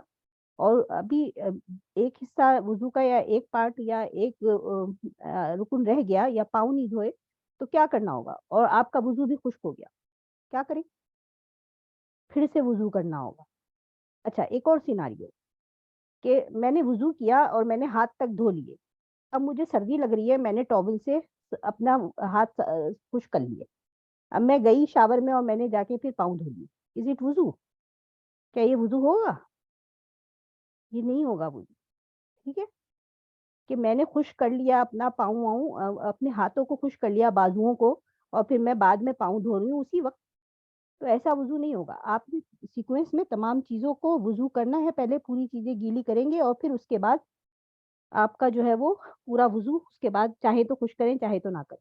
اور ابھی ایک حصہ وضو کا یا ایک پارٹ یا ایک رکن رہ گیا یا پاؤں نہیں دھوئے، تو کیا کرنا ہوگا؟ اور آپ کا وضو بھی خشک ہو گیا، کیا کریں؟ پھر سے وضو کرنا ہوگا۔ اچھا ایک اور سیناریو کہ میں نے وضو کیا اور میں نے ہاتھ تک دھو لیے، اب مجھے سردی لگ رہی ہے، میں نے ٹاول سے اپنا ہاتھ خشک کر لیے، اب میں گئی شاور میں اور میں نے جا کے پھر پاؤں دھو لیے، از اٹ وضو؟ کیا یہ وضو ہوگا؟ یہ نہیں ہوگا وضو، ٹھیک ہے، کہ میں نے خشک کر لیا اپنا پاؤں اپنے ہاتھوں کو خشک کر لیا، بازوؤں کو، اور پھر میں بعد میں پاؤں دھو رہی ہوں اسی وقت، تو ایسا وضو نہیں ہوگا۔ آپ نے سیکوینس میں تمام چیزوں کو وضو کرنا ہے، پہلے پوری چیزیں گیلی کریں گے اور پھر اس کے بعد آپ کا جو ہے وہ پورا وضو، اس کے بعد چاہے تو خشک کریں چاہے تو نہ کریں۔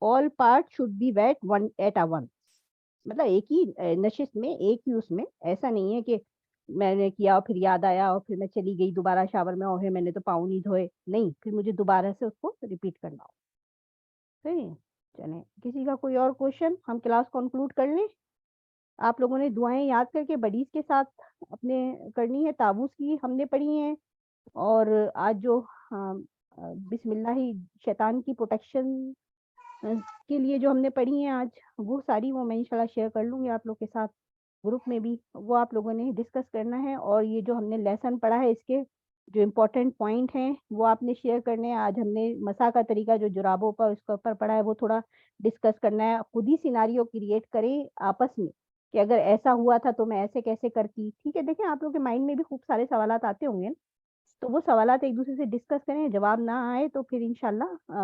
All part should be weight at a one, مطلب ایک ہی نشست میں، ایک ہی اس میں، ایسا نہیں ہے کہ میں نے کیا اور پھر یاد آیا اور پھر میں چلی گئی دوبارہ شاور میں، اور میں نے تو پاؤں نہیں دھوئے، نہیں، پھر مجھے دوبارہ سے اس کو ریپیٹ کرنا ہو۔ صحیح، چلیں کسی کا کوئی اور کوشچن؟ ہم کلاس کنکلوڈ کر لیں۔ آپ لوگوں نے دعائیں یاد کر کے بڑیز کے ساتھ اپنے کرنی ہے، تابوس کی ہم نے پڑھی ہیں، اور آج جو بسم اللہ ہی شیطان کی پروٹیکشن کے لیے جو ہم نے پڑھی ہیں آج، وہ ساری وہ میں انشاءاللہ شیئر کر لوں گی آپ لوگ کے ساتھ گروپ میں بھی، وہ آپ لوگوں نے ڈسکس کرنا ہے، اور یہ جو ہم نے لیسن پڑھا ہے اس کے جو امپورٹنٹ پوائنٹ ہیں وہ آپ نے شیئر کرنے ہیں۔ آج ہم نے مسح کا طریقہ جو جرابوں پر اس کے اوپر پڑھا ہے وہ تھوڑا ڈسکس کرنا ہے، خود ہی سیناریو کریٹ کریں آپس میں کہ اگر ایسا ہوا تھا تو میں ایسے کیسے کرتی، ٹھیک ہے۔ دیکھیں آپ لوگ کے مائنڈ میں بھی خوب سارے سوالات آتے ہوں گے، تو وہ سوالات ایک دوسرے سے ڈسکس کریں، جواب نہ آئے تو پھر انشاءاللہ